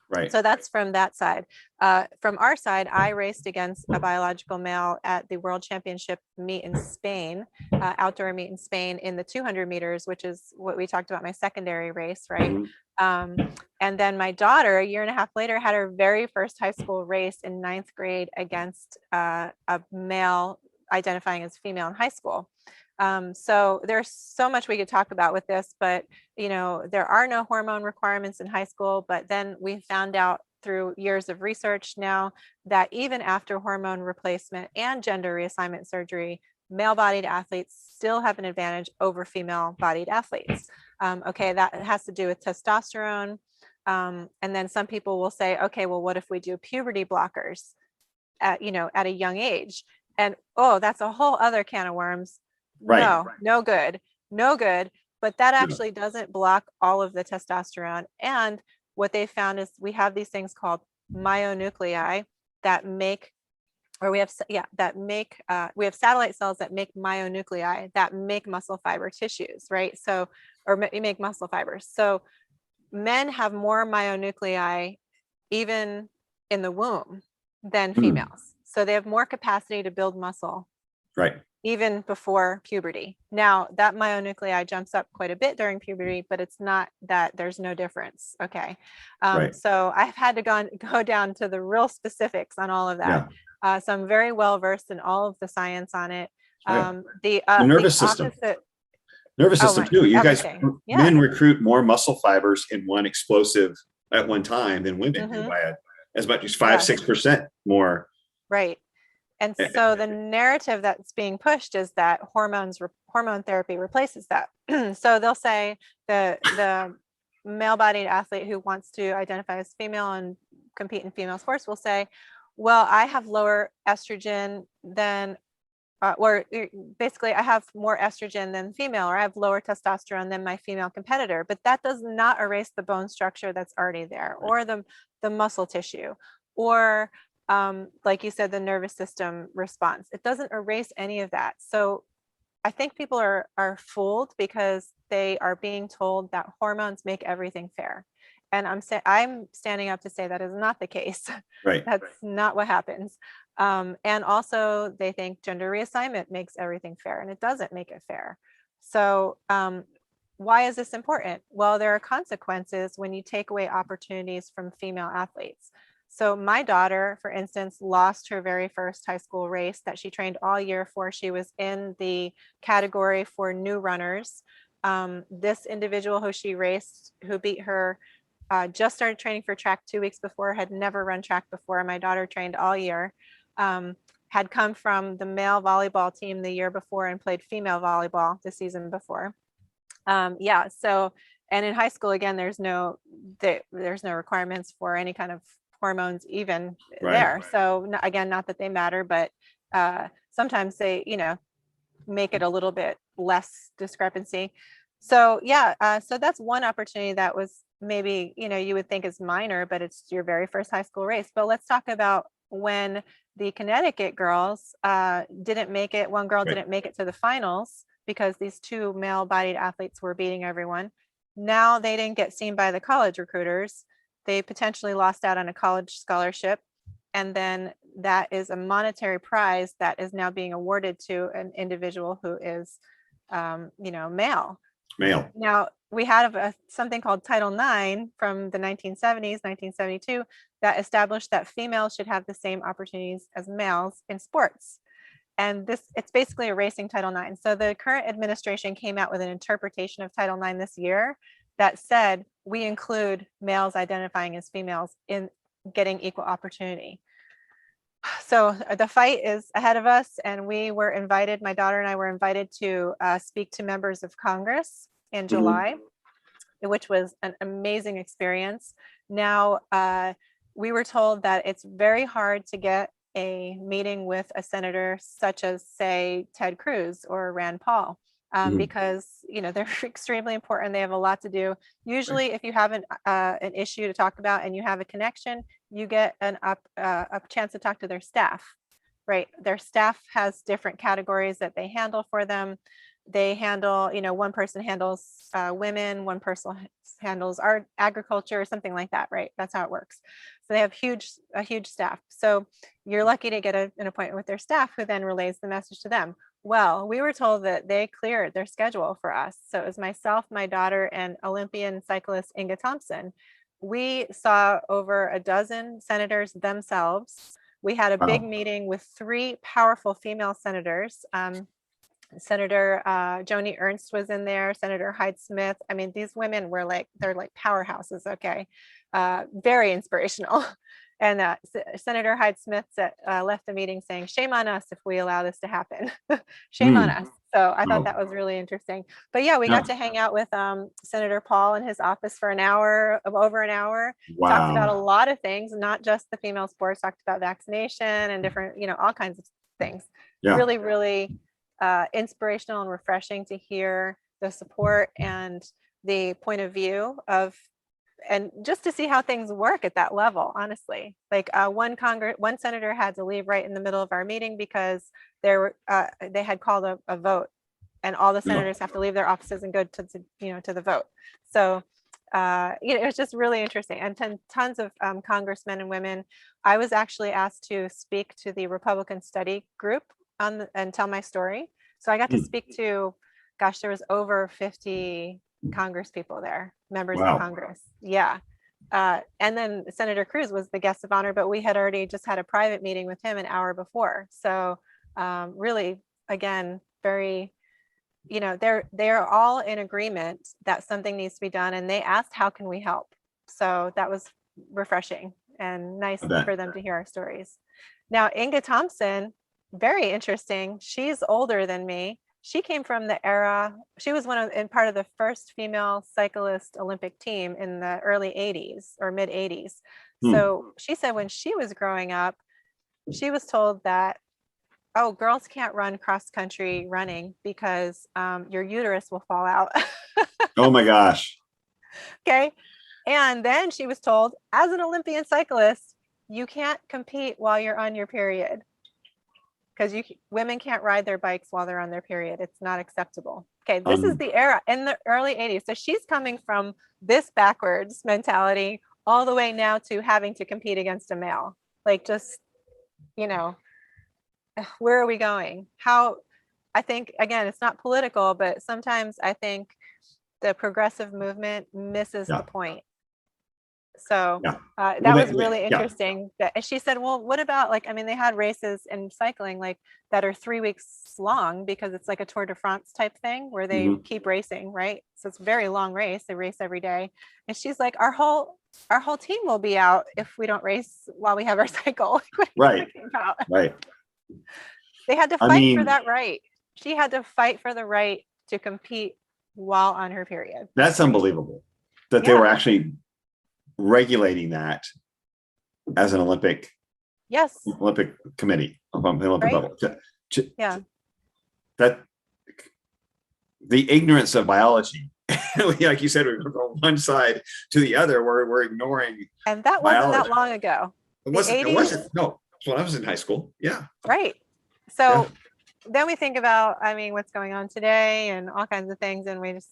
Right. So that's from that side. From our side, I raced against a biological male at the World Championship meet in Spain, outdoor meet in Spain, in the 200 meters, which is what we talked about, my secondary race, right? And then my daughter, a year and a half later, had her very first high school race in 9th grade against a male identifying as female in high school. So there's so much we could talk about with this, but there are no hormone requirements in high school. But then we found out through years of research now that even after hormone replacement and gender reassignment surgery, male-bodied athletes still have an advantage over female-bodied athletes. That has to do with testosterone. And then some people will say, okay, well, what if we do puberty blockers at a young age? And that's a whole other can of worms. Right. No good. But that actually doesn't block all of the testosterone. And what they found is we have these things called myonuclei that make, we have satellite cells that make myonuclei that make muscle fiber tissues, right? So, or make muscle fibers. So men have more myonuclei even in the womb than females. So they have more capacity to build muscle. Right. Even before puberty. Now, that myonuclei jumps up quite a bit during puberty, but it's not that there's no difference. Okay. So I've had to go down to the real specifics on all of that. So I'm very well versed in all of the science on it. The nervous system. Nervous system too. You guys, men recruit more muscle fibers in one explosive at one time than women do by as much as 5-6% more. Right. And so the narrative that's being pushed is that hormone therapy replaces that. So they'll say the male-bodied athlete who wants to identify as female and compete in female sports will say, well, I have lower estrogen than, or basically I have more estrogen than female, or I have lower testosterone than my female competitor. But that does not erase the bone structure that's already there, or the muscle tissue, or like you said, the nervous system response. It doesn't erase any of that. So I think people are fooled because they are being told that hormones make everything fair. And I'm standing up to say that is not the case. Right. That's not what happens. And also they think gender reassignment makes everything fair, and it doesn't make it fair. So why is this important? Well, there are consequences when you take away opportunities from female athletes. So my daughter, for instance, lost her very first high school race that she trained all year for. She was in the category for new runners. This individual who she raced, who beat her, just started training for track 2 weeks before, had never run track before. My daughter trained all year, had come from the male volleyball team the year before and played female volleyball the season before. So, and in high school, again, there's no requirements for any kind of hormones even there. So again, not that they matter, but sometimes they, make it a little bit less discrepancy. So yeah, so that's one opportunity that was maybe, you would think is minor, but it's your very first high school race. But let's talk about when the Connecticut girls didn't make it. One girl didn't make it to the finals because these two male-bodied athletes were beating everyone. Now they didn't get seen by the college recruiters. They potentially lost out on a college scholarship. And then that is a monetary prize that is now being awarded to an individual who is, male. Now, we had something called Title IX from the 1970s, 1972, that established that females should have the same opportunities as males in sports. And it's basically erasing Title IX. So the current administration came out with an interpretation of Title IX this year that said we include males identifying as females in getting equal opportunity. So the fight is ahead of us, and we were invited, my daughter and I were invited to speak to members of Congress in July, which was an amazing experience. Now, we were told that it's very hard to get a meeting with a senator such as, say, Ted Cruz or Rand Paul, because they're extremely important. They have a lot to do. Usually, if you have an issue to talk about and you have a connection, you get a chance to talk to their staff, right? Their staff has different categories that they handle for them. They handle, one person handles women, one person handles art, agriculture, or something like that, right? That's how it works. So they have a huge staff. So you're lucky to get an appointment with their staff, who then relays the message to them. Well, we were told that they cleared their schedule for us. So it was myself, my daughter, and Olympian cyclist Inga Thompson. We saw over a dozen senators themselves. We had a big meeting with 3 powerful female senators. Senator Joni Ernst was in there, Senator Hyde-Smith. I mean, these women were they're like powerhouses, okay? Very inspirational. And Senator Hyde-Smith left the meeting saying, shame on us if we allow this to happen. Shame on us. So I thought that was really interesting. But yeah, we got to hang out with Senator Paul in his office for over an hour. Wow. Talked about a lot of things, not just the female sports, talked about vaccination and different, all kinds of things. Yeah. Really, really inspirational and refreshing to hear the support and the point of view of, and just to see how things work at that level, honestly. Like one senator had to leave right in the middle of our meeting because they had called a vote, and all the senators have to leave their offices and go to the vote. So it was just really interesting, and tons of congressmen and women. I was actually asked to speak to the Republican study group and tell my story. So I got to speak to, gosh, there was over 50 Congress people there, members of Congress. Yeah. And then Senator Cruz was the guest of honor, but we had already just had a private meeting with him an hour before. So really, again, very, they're all in agreement that something needs to be done. And they asked, how can we help? So that was refreshing and nice for them to hear our stories. Now, Inga Thompson, very interesting. She's older than me. She came from the era, she was part of the first female cyclist Olympic team in the early 80s or mid 80s. So she said when she was growing up, she was told that, oh, girls can't run cross country running because your uterus will fall out. Oh my gosh. Okay. And then she was told, as an Olympian cyclist, you can't compete while you're on your period, because women can't ride their bikes while they're on their period. It's not acceptable. Okay, this is the era in the early 80s. So she's coming from this backwards mentality all the way now to having to compete against a male. Like, just, where are we going? I think, again, it's not political, but sometimes I think the progressive movement misses the point. So that was really interesting. And she said, well, what about they had races in cycling that are 3 weeks long, because it's like a Tour de France type thing where they keep racing, right? So it's a very long race. They race every day. And she's like, our whole team will be out if we don't race while we have our cycle. Right. They had to fight for that right. She had to fight for the right to compete while on her period. That's unbelievable that they were actually regulating that as an Olympic Yes. Olympic committee, Olympic Right. level. Yeah. That the ignorance of biology, like you said, we go from one side to the other, where we're ignoring And that wasn't that biology. long ago. It The wasn't. It 80s. wasn't. No, it's when I was in high school. Yeah. Right. Yeah. So then we think about, I mean, what's going on today and all kinds of things. And we just,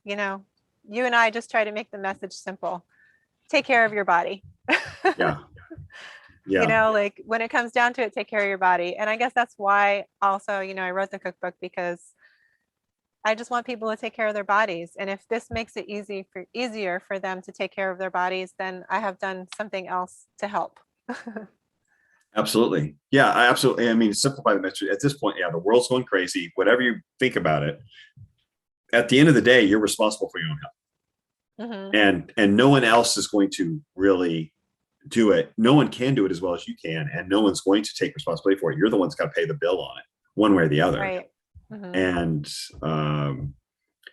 you know, you and I just try to make the message simple. Take care of your body. Yeah. You Yeah. know, like when it comes down to it, take care of your body. And I guess that's why also, you know, I wrote the cookbook, because I just want people to take care of their bodies. And if this makes it easier for them to take care of their bodies, then I have done something else to help. Absolutely. Yeah. I absolutely. I mean, simplify the message at this point. Yeah, the world's going crazy. Whatever you think about it, at the end of the day, you're responsible for your own health, Hmm. and no one else is going to really do it. No one can do it as well as you can, and no one's going to take responsibility for it. You're the one's got to pay the bill on it, one way or the other. Right. Hmm. And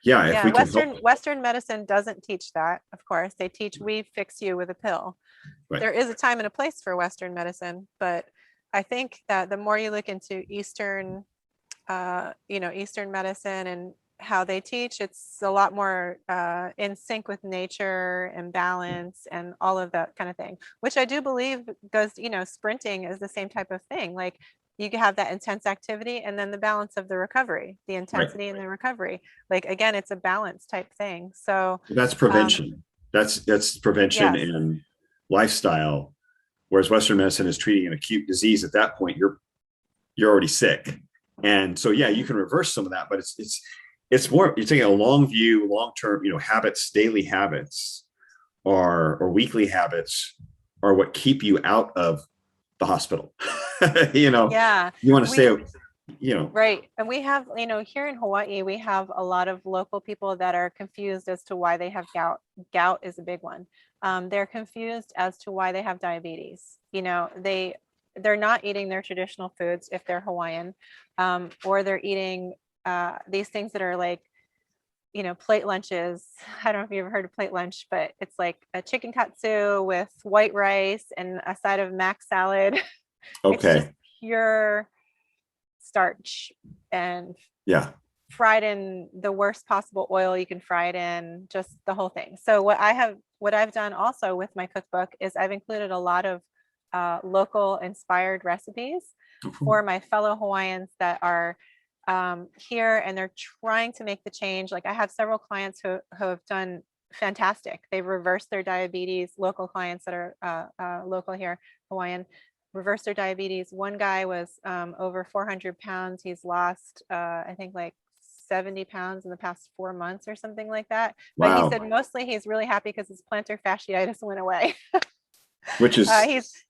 yeah, if Yeah. we can help. Western medicine doesn't teach that. Of course, they teach we fix you with a pill. Right. There is a time and a place for Western medicine, but I think that the more you look into Eastern, you know, Eastern medicine and how they teach, it's a lot more in sync with nature and balance and all of that kind of thing, which I do believe goes, you know, sprinting is the same type of thing. Like you can have that intense activity and then the balance of the recovery, the Right. intensity and the recovery. Like again, it's a balance type thing. So That's um, prevention. That's prevention yes, and lifestyle. Whereas Western medicine is treating an acute disease. At that point, you're already sick. And so, yeah, you can reverse some of that, but it's more, you're taking a long view, long-term, habits, daily habits or weekly habits are what keep you out of the hospital. yeah, You want to we stay, right. And we have, you know, here in Hawaii, we have a lot of local people that are confused as to why they have gout. Gout is a big one. They're confused as to why they have diabetes. You know, they're not eating their traditional foods if they're Hawaiian, or they're eating these things that are like, you know, plate lunches. I don't know if you've ever heard of plate lunch, but it's like a chicken katsu with white rice and a side of mac salad. It's just okay. pure starch and Yeah. fried in the worst possible oil you can fry it in, just the whole thing. So what I've done also with my cookbook is I've included a lot of local inspired recipes for my fellow Hawaiians that are here and they're trying to make the change. Like I have several clients who have done fantastic. They've reversed their diabetes, local clients that are local here, Hawaiian, reversed their diabetes. One guy was over 400 pounds. He's lost, I think, like 70 pounds in the past 4 months or something like that. But he Wow. said mostly he's really happy because his plantar fasciitis went away. Which is,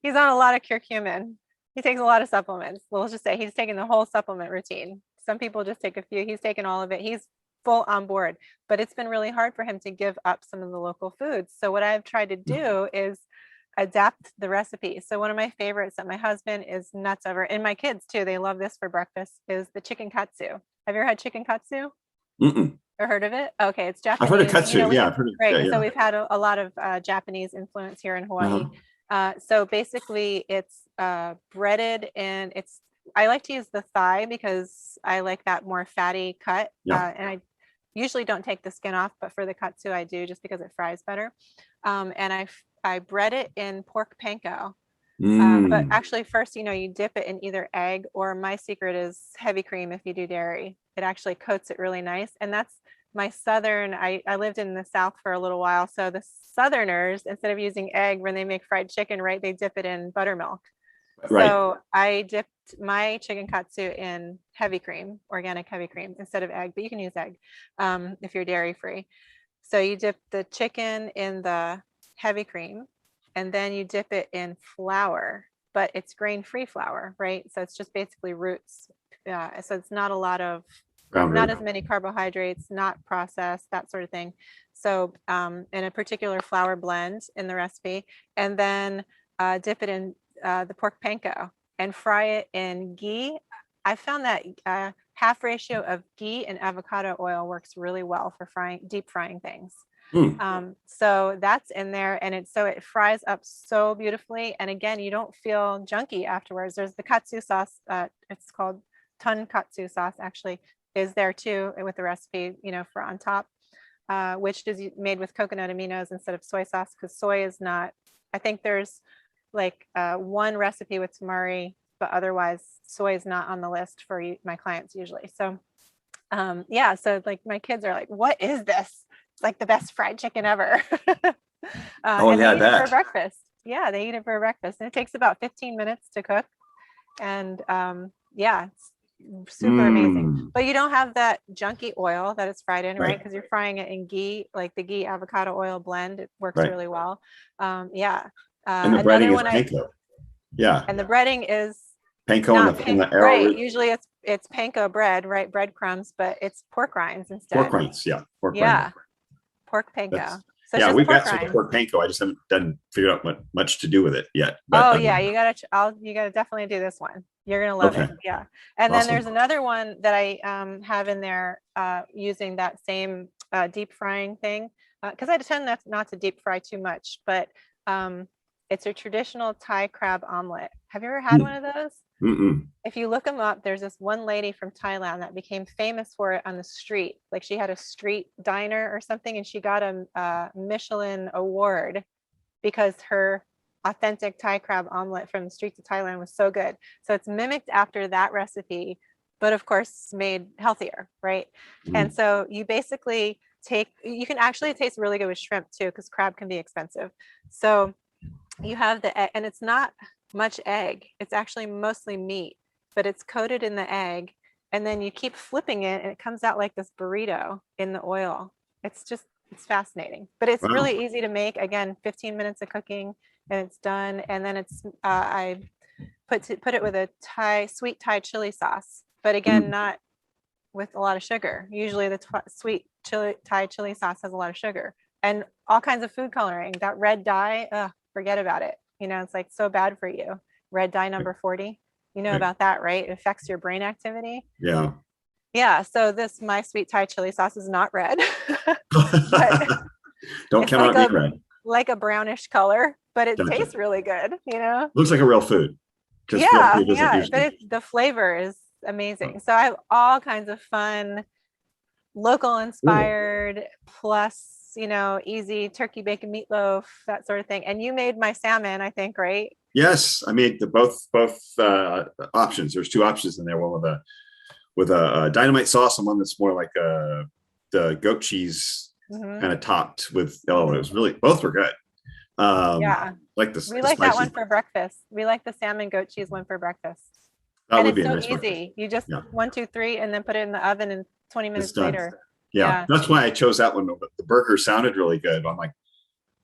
He's on a lot of curcumin. He takes a lot of supplements. We'll just say he's taking the whole supplement routine. Some people just take a few. He's taken all of it. He's full on board, but it's been really hard for him to give up some of the local foods. So what I've tried to do is adapt the recipe. So one of my favorites that my husband is nuts over, and my kids too, they love this for breakfast, is the chicken katsu. Have you ever had chicken katsu mm-mm. or heard of it? Okay, it's I've heard of Japanese. You katsu. know, Yeah, I've heard of right. that. So Yeah. we've had a lot of Japanese influence here in Hawaii. Uh-huh. So basically it's breaded and I like to use the thigh because I like that more fatty cut. Yeah. And I usually don't take the skin off, but for the katsu I do just because it fries better. And I bread it in pork panko. But actually first, you know, you dip it in either egg or my secret is heavy cream if you do dairy. It actually coats it really nice. And that's my Southern, I lived in the South for a little while. So the Southerners, instead of using egg when they make fried chicken, right, they dip it in buttermilk. Right. So I dipped my chicken katsu in heavy cream, organic heavy cream instead of egg, but you can use egg if you're dairy free. So you dip the chicken in the heavy cream and then you dip it in flour, but it's grain-free flour, right? So it's just basically roots. So it's not a lot of, not as many carbohydrates, not processed, that sort of thing. So in a particular flour blend in the recipe, and then dip it in the pork panko and fry it in ghee. I found that half ratio of ghee and avocado oil works really well for deep frying things. So that's in there, and it fries up so beautifully. And again, you don't feel junky afterwards. There's the katsu sauce. It's called tonkatsu sauce, actually, is there too with the recipe, for on top, which is made with coconut aminos instead of soy sauce, because soy is not. I think there's like one recipe with tamari, but otherwise soy is not on the list for my clients usually. So so like my kids are like, what is this? It's like the best fried chicken ever. And they eat it for breakfast. Yeah, they eat it for breakfast, and it takes about 15 minutes to cook. And it's super amazing. But you don't have that junky oil that it's fried in, right? Because you're frying it in ghee, like the ghee avocado oil blend. It works really well. And the breading is panko. And the breading is panko in the arrow root. Usually it's panko bread, right? Breadcrumbs, but it's pork rinds instead. Pork rinds, yeah. Pork panko. So we've got some pork panko. I just haven't figured out what much to do with it yet. But, you gotta definitely do this one. You're gonna love it. Yeah. And then there's another one that I have in there using that same deep frying thing, because I tend not to deep fry too much, but it's a traditional Thai crab omelet. Have you ever had one of those? If you look them up, there's this one lady from Thailand that became famous for it on the street. Like she had a street diner or something, and she got a Michelin award because her authentic Thai crab omelet from the streets of Thailand was so good. So it's mimicked after that recipe, but of course made healthier, right? And so you basically you can actually taste really good with shrimp too, because crab can be expensive. So you have the egg, and it's not much egg. It's actually mostly meat, but it's coated in the egg. And then you keep flipping it, and it comes out like this burrito in the oil. It's fascinating, but it's really easy to make. Again, 15 minutes of cooking and it's done. And then I put it with a sweet Thai chili sauce, but again, not with a lot of sugar. Usually the sweet Thai chili sauce has a lot of sugar and all kinds of food coloring. That red dye, forget about it. It's like so bad for you. Red dye number 40. You know about that, right? It affects your brain activity. Yeah. So my sweet Thai chili sauce is not red. Don't count on being red. Like a brownish color, but it tastes really good. Looks like a real food. But the flavor is amazing. So I have all kinds of fun, local inspired, plus easy turkey bacon meatloaf, that sort of thing. And you made my salmon, I think, right? Yes, I made both options. There's two options in there. One with a dynamite sauce, and one that's more like the goat cheese kind of topped with. It was really, both were good. Like this. We like that one for breakfast. We like the salmon goat cheese one for breakfast. That would be so nice easy. breakfast. You just 1, 2, 3, and then put it in the oven, and 20 minutes later. Yeah, that's why I chose that one. The burger sounded really good. I'm like,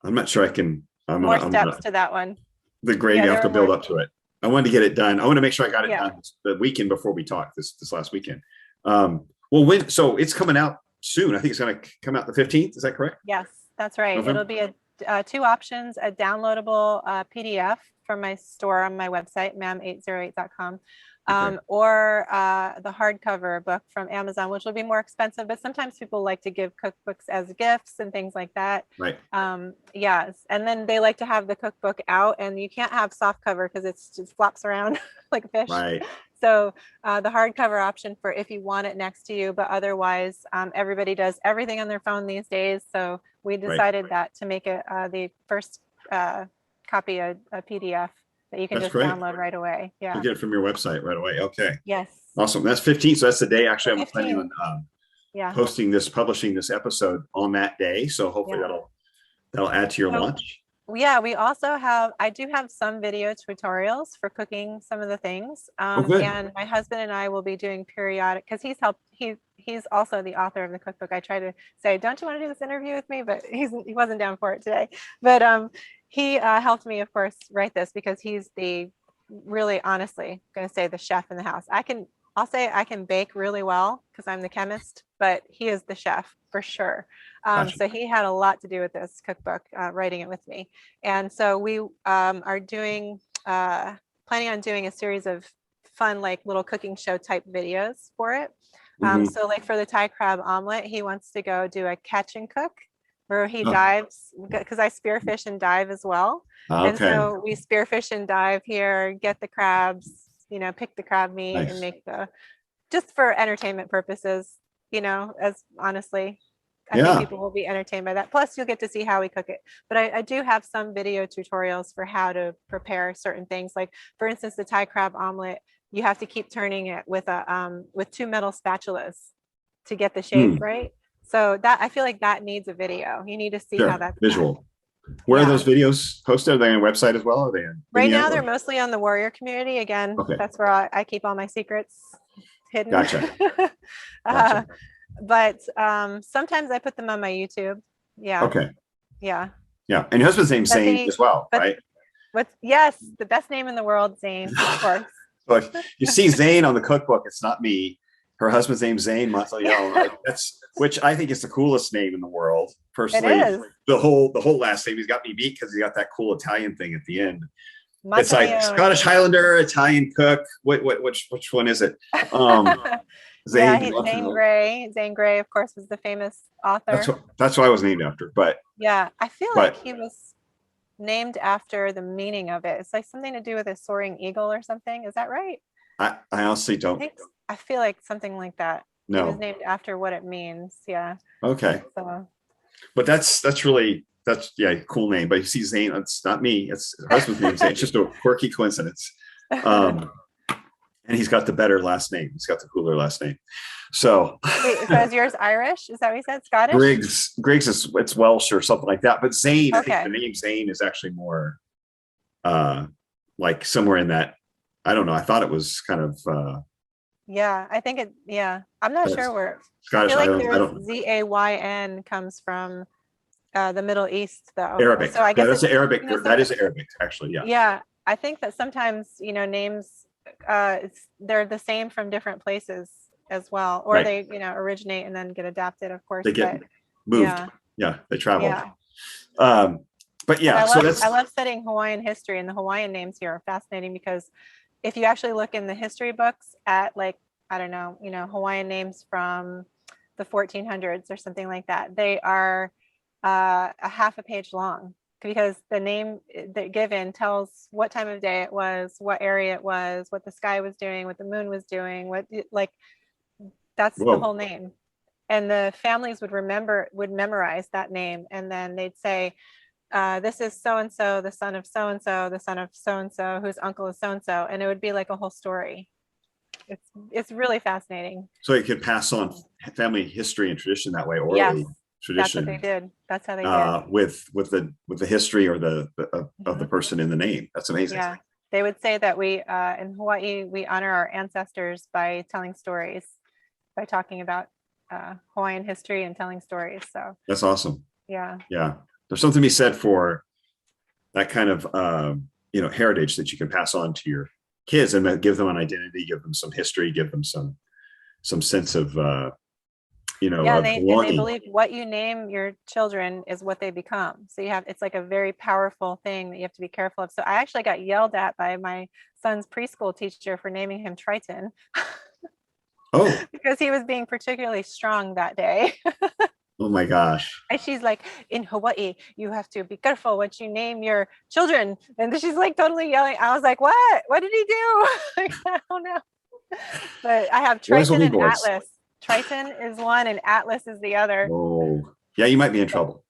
I'm not sure I can. More steps to that one. The gravy, I have to build up to it. I wanted to get it done. I want to make sure I got it done the weekend before we talked this last weekend. So it's coming out soon. I think it's going to come out the 15th. Is that correct? Yes, that's right. It'll be two options: a downloadable PDF from my store on my website, mam808.com. Or the hardcover book from Amazon, which will be more expensive, but sometimes people like to give cookbooks as gifts and things like that. Right. Yes. And then they like to have the cookbook out, and you can't have soft cover because it just flops around like a fish. Right. So the hardcover option for if you want it next to you, but otherwise everybody does everything on their phone these days. So we decided that to make it the first copy a PDF that you can download right away. Yeah. You get it from your website right away. Okay. Yes. Awesome. That's 15. So that's the day actually I'm planning on publishing this episode on that day. So hopefully that'll add to your launch. Yeah, I do have some video tutorials for cooking some of the things. And my husband and I will be doing periodic, because he's also the author of the cookbook. I try to say, don't you want to do this interview with me? But he wasn't down for it today. But he helped me, of course, write this, because he's really honestly going to say the chef in the house. I'll say I can bake really well because I'm the chemist, but he is the chef for sure. Gotcha. So he had a lot to do with this cookbook, writing it with me. And so we are planning on doing a series of fun, like little cooking show type videos for it. So like for the Thai crab omelet, he wants to go do a catch and cook. where he Oh, dives, because I spearfish and dive as well. And okay. so we spearfish and dive here, get the crabs, pick the crab meat and Nice. make just for entertainment purposes, as honestly, I think Yeah. people will be entertained by that. Plus you'll get to see how we cook it. But I do have some video tutorials for how to prepare certain things. Like for instance, the Thai crab omelet, you have to keep turning it with with 2 metal spatulas to get the shape Hmm. right. So that, I feel like that needs a video. You need to see how Sure. that's done. Visual. Where are Yeah. those videos posted? Are they on a website as well? Or are they on Right now Vimeo they're or- mostly on the warrior community. Again, Okay. that's where I keep all my secrets hidden. Gotcha. uh, Gotcha. but sometimes I put them on my YouTube. Yeah. Okay. Yeah. Yeah. And your husband's name's But Zane as well, but right? yes, the best name in the world, Zane, of course. But you see Zane on the cookbook, it's not me. Her husband's name's Zane Monteleone. That's which I think is the coolest name in the world. It Personally, is. the whole last name, he's got me beat because he got that cool Italian thing at the end. It's like Monteleone. Scottish Highlander, Italian cook. Which one is it? Zane. Yeah, Zane Grey. Zane Grey, of course, was the famous author. That's what I was named after. But yeah, I feel like he was named after the meaning of it. It's like something to do with a soaring eagle or something. Is that right? I honestly don't. I feel like something like that. No. It was named after what it means. Yeah. Okay. So. But that's cool name. But you see Zane, it's not me. It's her husband's name. Zane. It's just a quirky coincidence. And he's got the better last name. He's got the cooler last name. So, wait, so is yours Irish? Is that what you said? Scottish? Griggs is it's Welsh or something like that. But Zane, okay. I think the name Zane is actually more like somewhere in that. I don't know. I thought it was kind of yeah, I think it. Yeah, I'm not sure where. Scottish I feel Islands. Zayn comes from the Middle East, though. Arabic. So I guess that's Arabic. That is Arabic, actually. Yeah. Yeah, I think that sometimes names they're the same from different places as well, or they originate and then get adapted. Of course, they get moved. Yeah, they travel. Yeah. But yeah, I love studying Hawaiian history, and the Hawaiian names here are fascinating because if you actually look in the history books at Hawaiian names from the 1400s or something like that, they are a half a page long because the name that given tells what time of day it was, what area it was, what the sky was doing, what the moon was doing, that's the whole name. And the families would memorize that name, and then they'd say, this is so-and-so, the son of so-and-so, the son of so-and-so, whose uncle is so-and-so. And it would be like a whole story. It's really fascinating. So you could pass on family history and tradition that way, orally tradition. That's what they did. That's how they did. With the history or of the person in the name. That's amazing. Yeah. They would say that we, in Hawaii, we honor our ancestors by telling stories, by talking about Hawaiian history and telling stories. So that's awesome. Yeah. Yeah. There's something to be said for that kind of heritage that you can pass on to your kids and give them an identity, give them some history, give them some sense of they believe what you name your children is what they become. So it's like a very powerful thing that you have to be careful of. So I actually got yelled at by my son's preschool teacher for naming him Triton. Oh. Because he was being particularly strong that day. Oh my gosh. And she's like, in Hawaii, you have to be careful what you name your children. And she's like totally yelling. I was like, what? What did he do? I don't know. But I have Triton and Atlas. Triton is one and Atlas is the other. Oh, yeah, you might be in trouble.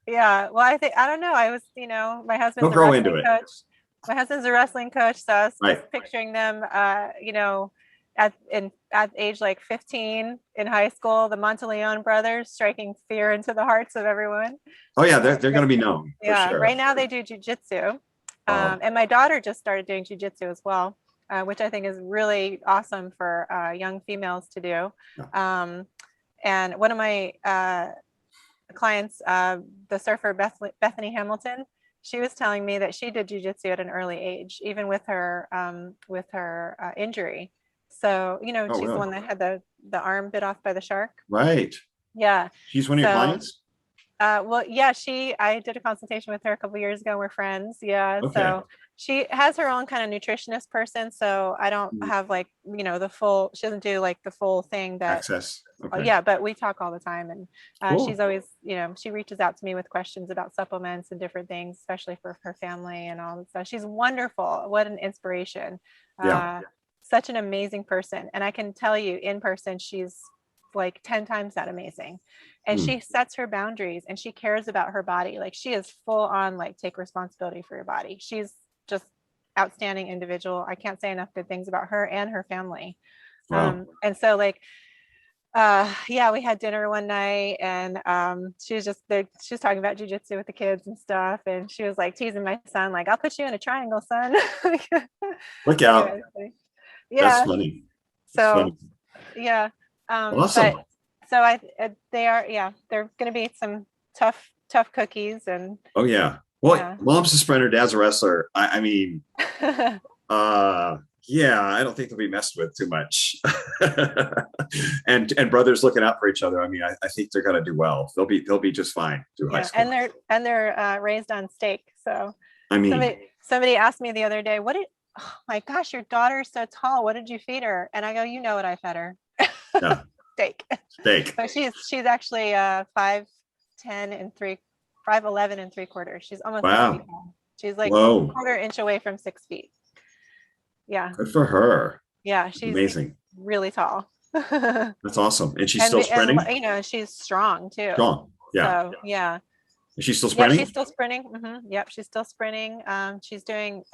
Yeah. Well, I don't know. I was, my husband's a wrestling coach. My husband's a wrestling coach. So I was just picturing them, at age like 15 in high school, the Monteleone brothers striking fear into the hearts of everyone. Oh yeah, they're going to be known. Yeah, sure. Right now they do jujitsu, and my daughter just started doing jujitsu as well, which I think is really awesome for young females to do. Yeah. And one of my clients, the surfer Bethany Hamilton, she was telling me that she did jujitsu at an early age, even with her injury. So, she's really? The one that had the arm bit off by the shark. Right. Yeah. She's one of your clients? Well, yeah, I did a consultation with her a couple of years ago. We're friends. Yeah. Okay. So She has her own kind of nutritionist person, so I don't have like, the full, she doesn't do like the full thing that access. Oh, Okay. yeah, but we talk all the time, and Cool. she's always, she reaches out to me with questions about supplements and different things, especially for her family and all that stuff. She's wonderful. What an inspiration. Yeah. Such an amazing person. And I can tell you in person, she's like 10 times that amazing. And she sets her boundaries and she cares about her body. Like she is full on like take responsibility for your body. She's just outstanding individual. I can't say enough good things about her and her family. Wow. And so like, yeah, we had dinner one night and she was talking about jujitsu with the kids and stuff, and she was like teasing my son, like, I'll put you in a triangle, son. Look out. Yeah. That's funny. So funny. yeah. Awesome. But so they're gonna be some tough cookies. And oh yeah. Well, mom's a sprinter, dad's a wrestler. I mean, yeah, I don't think they'll be messed with too much. and brothers looking out for each other. I mean, I think they're gonna do well. They'll be just fine through high school. And they're raised on steak. So I mean, somebody asked me the other day, oh my gosh, your daughter's so tall. What did you feed her? And I go, you know what I fed her? Yeah. Steak. So she's actually 5'10" and 5'11" and 3/4. She's almost 6 feet tall. She's like a quarter inch away from 6 feet. Yeah. Good for her. Yeah, she's amazing. Really tall. That's awesome. And she's still sprinting? And, she's strong too. Strong. Yeah. So, yeah. Is she still sprinting? Yeah, she's still sprinting. Yep, she's still sprinting. She's doing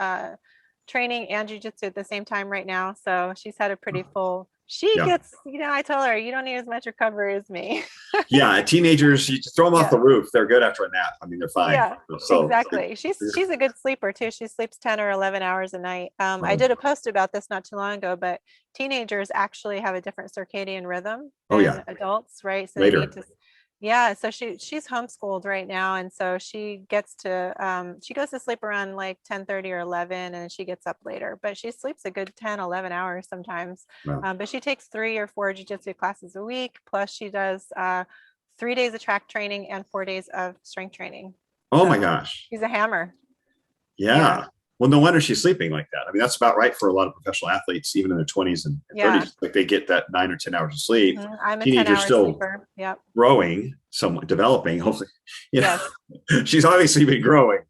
training and jujitsu at the same time right now. So she's had a pretty full. She gets, I told her, you don't need as much recovery as me. Yeah, teenagers, you just throw them off the roof. They're good after a nap. I mean, they're fine. Yeah, so, exactly. She's a good sleeper too. She sleeps 10 or 11 hours a night. I did a post about this not too long ago, but teenagers actually have a different circadian rhythm than adults, right? So later. They need to, so she's homeschooled right now, and so she gets to she goes to sleep around like 10:30 or 11, and she gets up later, but she sleeps a good 10 11 hours sometimes. But she takes 3 or 4 jiu-jitsu classes a week, plus she does 3 days of track training and 4 days of strength training. Oh my gosh, she's a hammer. Yeah. Well, no wonder she's sleeping like that. I mean, that's about right for a lot of professional athletes, even in their 20s and 30s. Like they get that 9 or 10 hours of sleep. I'm a Teenagers 10-hour still sleeper. Yep. Growing, somewhat developing. Hopefully, she's obviously been growing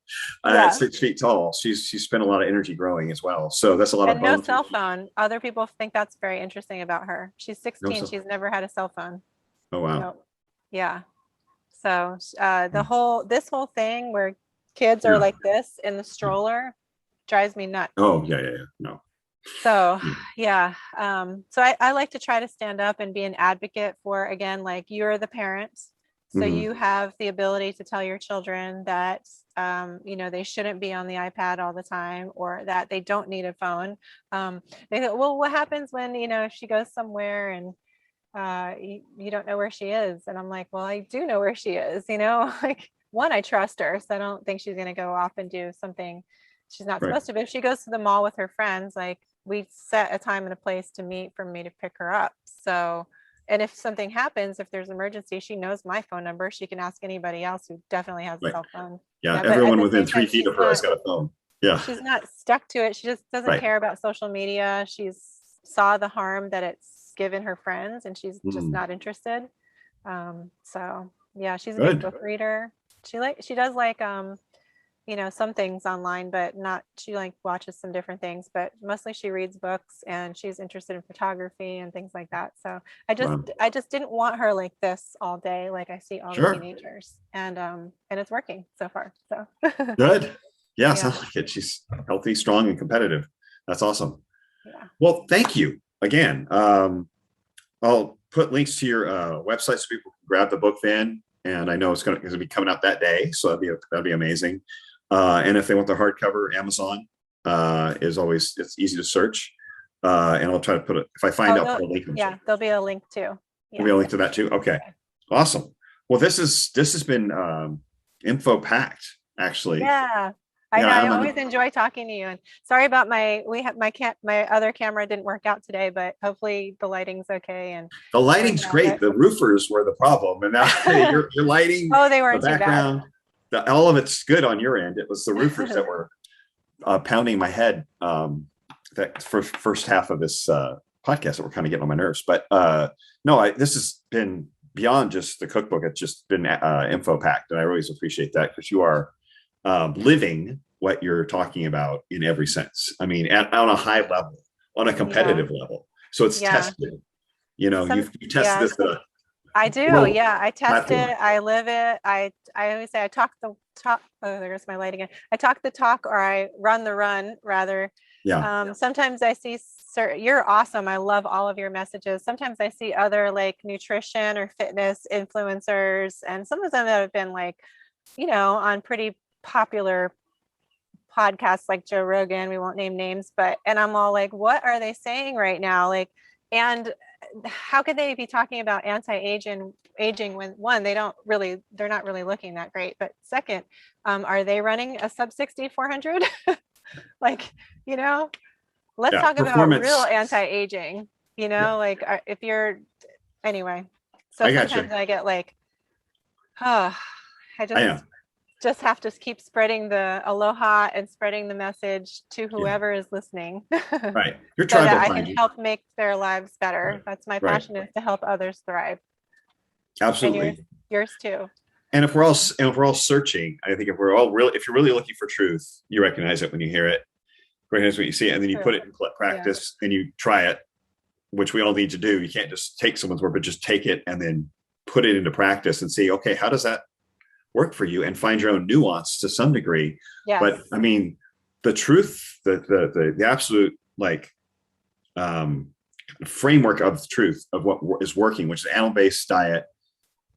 at 6 feet tall. She's spent a lot of energy growing as well. So that's a lot of no cell phone. Other people think that's very interesting about her. She's 16. She's never had a cell phone. Oh wow. Yeah. So this whole thing where kids are like this in the stroller drives me nuts. Oh yeah. No. So yeah. So I like to try to stand up and be an advocate for, again, like you're the parents. So you have the ability to tell your children that, they shouldn't be on the iPad all the time, or that they don't need a phone. They go, well, what happens when, if she goes somewhere and you don't know where she is? And I'm like, well, I do know where she is, like, one, I trust her. So I don't think she's going to go off and do something she's not supposed to. But if she goes to the mall with her friends, like, we set a time and a place to meet for me to pick her up. So, and if something happens, if there's an emergency, she knows my phone number. She can ask anybody else who definitely has a cell phone. Yeah, everyone within 3 feet of her has got a phone. Yeah. She's not stuck to it. She just doesn't care about social media. She's saw the harm that it's given her friends, and she's just not interested. So yeah, she's a good book reader. She does like some things online, but she like watches some different things, but mostly she reads books, and she's interested in photography and things like that. So I just didn't want her like this all day, like I see all the teenagers, and it's working so far. So good. Yeah, sounds like it. She's healthy, strong, and competitive. That's awesome. Yeah. Well, thank you again. I'll put links to your website so people can grab the book then. And I know it's going to be coming out that day, so that'd be amazing. And if they want the hardcover, Amazon it's easy to search. And I'll try to put it, if I find out, put a link. Yeah, there'll be a link too. There'll be a link to that too. Okay, awesome. Well, this has been info packed, actually. Yeah. I know. I always enjoy talking to you. And sorry about my other camera didn't work out today, but hopefully the lighting's okay. And the lighting's great. The roofers were the problem, and now your lighting. Oh, they weren't the background, too bad. All of it's good on your end. It was the roofers that were pounding my head that first half of this podcast that we're kind of getting on my nerves. But no, this has been beyond just the cookbook. It's just been info packed, and I always appreciate that because you are living what you're talking about in every sense. I mean, on a high level, on a competitive level. So it's tested. You know, you've tested this. I do. I test it. I live it. I always say I talk the talk. Oh, there's my light again. I talk the talk, or I run the run, rather. Yeah. Sometimes I see you're awesome. I love all of your messages. Sometimes I see other like nutrition or fitness influencers, and some of them that have been like, on pretty popular podcasts like Joe Rogan. We won't name names, and I'm all like, what are they saying right now? Like, and how could they be talking about anti-aging when one, they're not really looking that great, but second, are they running a sub 60 400? Like, let's talk about real anti-aging, like if you're anyway. So sometimes I get like, I just have to keep spreading the aloha and spreading the message to whoever is listening. Right. Your so that I can help make their lives better. Right. That's my passion, is to help others thrive. Absolutely. And yours too. And if we're all searching, I think if you're really looking for truth, you recognize it when you hear it, recognize what you see, and then you put it in practice and you try it, which we all need to do. You can't just take someone's word, but just take it and then put it into practice and see, okay, how does that work for you, and find your own nuance to some degree. Yes. But I mean, the truth, the absolute framework of the truth of what is working, which is animal-based diet.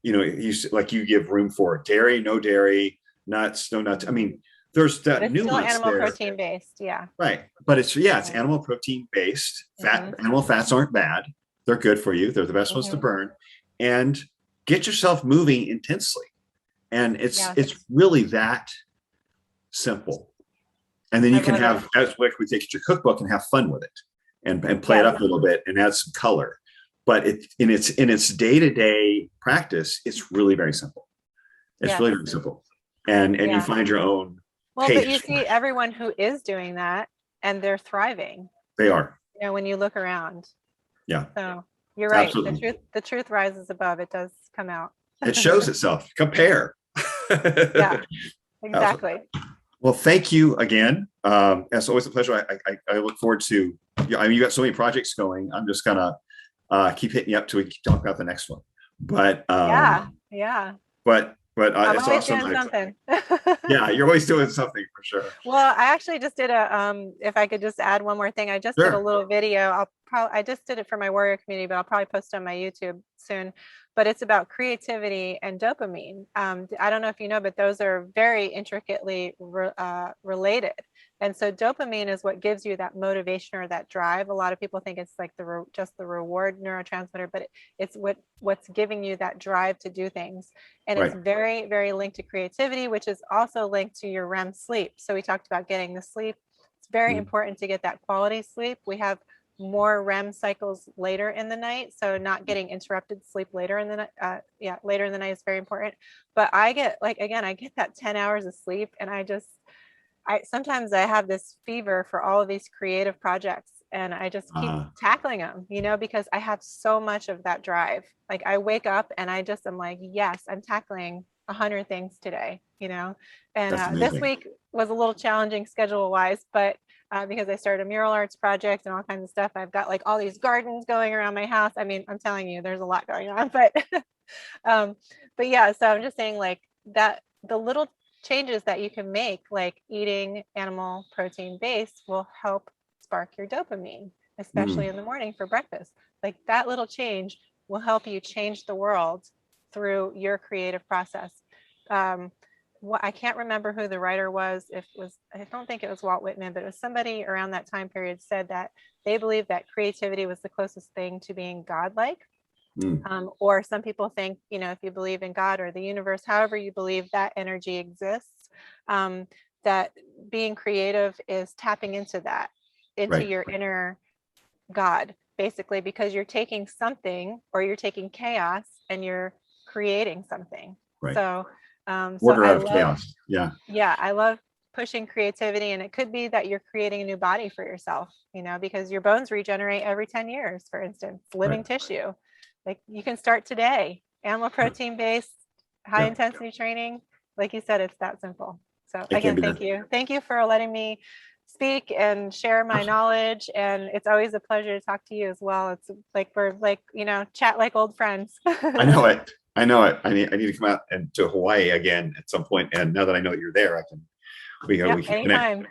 You give room for dairy, no dairy, nuts, no nuts. I mean, there's that nuance still animal there. Protein based, yeah. Right, but it's animal protein based. Animal fats aren't bad; they're good for you. They're the best ones to burn, and get yourself moving intensely. And it's really that simple. And then you can have, as we take your cookbook, and have fun with it, and play it up a little bit and add some color. But in its day-to-day practice, it's really very simple. It's really very simple. And you find your own pace. But you see everyone who is doing that, and they're thriving. They are. When you look around. Yeah. So you're right. Absolutely. The truth rises above. It does come out. It shows itself. Compare. Yeah, exactly. Well, thank you again. It's always a pleasure. I look forward to. You got so many projects going. I'm just gonna keep hitting you up till we talk about the next one. But But I'm it's always awesome. doing something. Yeah, you're always doing something for sure. Well, I actually just did if I could just add one more thing, I just did a little video. I just did it for my warrior community, but I'll probably post it on my YouTube soon. But it's about creativity and dopamine. I don't know if you know, but those are very intricately related. And so dopamine is what gives you that motivation or that drive. A lot of people think it's like just the reward neurotransmitter, but it's what's giving you that drive to do things. And it's very, very linked to creativity, which is also linked to your REM sleep. So we talked about getting the sleep. It's very important to get that quality sleep. We have more REM cycles later in the night, so not getting interrupted sleep later in the night. Later in the night is very important. But I get that 10 hours of sleep, and sometimes I have this fever for all of these creative projects, and I just keep tackling them, because I have so much of that drive. Like I wake up and I'm like, yes, I'm tackling 100 things today, and this week was a little challenging schedule wise, but because I started a mural arts project and all kinds of stuff. I've got like all these gardens going around my house. I mean, I'm telling you, there's a lot going on, but so I'm just saying like that the little changes that you can make, like eating animal protein based, will help spark your dopamine, especially in the morning for breakfast. Like that little change will help you change the world through your creative process. I can't remember who the writer was. I don't think it was Walt Whitman, but it was somebody around that time period said that they believed that creativity was the closest thing to being godlike. Or some people think, if you believe in God or the universe, however you believe that energy exists, that being creative is tapping into that, into your inner God, basically, because you're taking something, or you're taking chaos and you're creating something. So order out of chaos. Yeah, I love pushing creativity, and it could be that you're creating a new body for yourself, because your bones regenerate every 10 years, for instance, living tissue. Like, you can start today. Animal protein based, high intensity training. Like you said, it's that simple. So again, thank you. Thank you for letting me speak and share my knowledge. And it's always a pleasure to talk to you as well. It's like we're like, chat like old friends. I know it. I need to come out and to Hawaii again at some point. And now that I know you're there, we can anytime. Connect.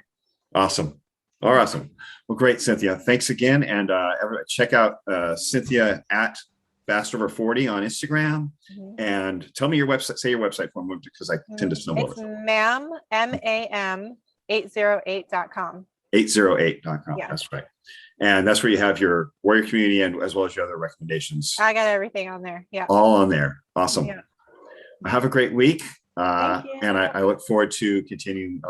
Awesome. Awesome. Well, great, Cynthia. Thanks again. And everybody check out Cynthia at Fast-Over-40 on Instagram. And tell me your website. Say your website for me, because I tend to stumble. It's MAM, MAM 808.com. 808.com. Yeah. That's right. And that's where you have your warrior community, and as well as your other recommendations. I got everything on there. Yeah. All on there. Awesome. Yeah. Have a great week. Thank you. And I look forward to continuing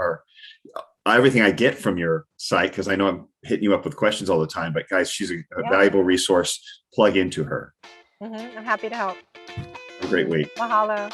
everything I get from your site, because I know I'm hitting you up with questions all the time, but guys, she's a valuable resource. Plug into her. I'm happy to help. Have a great week. Mahalo.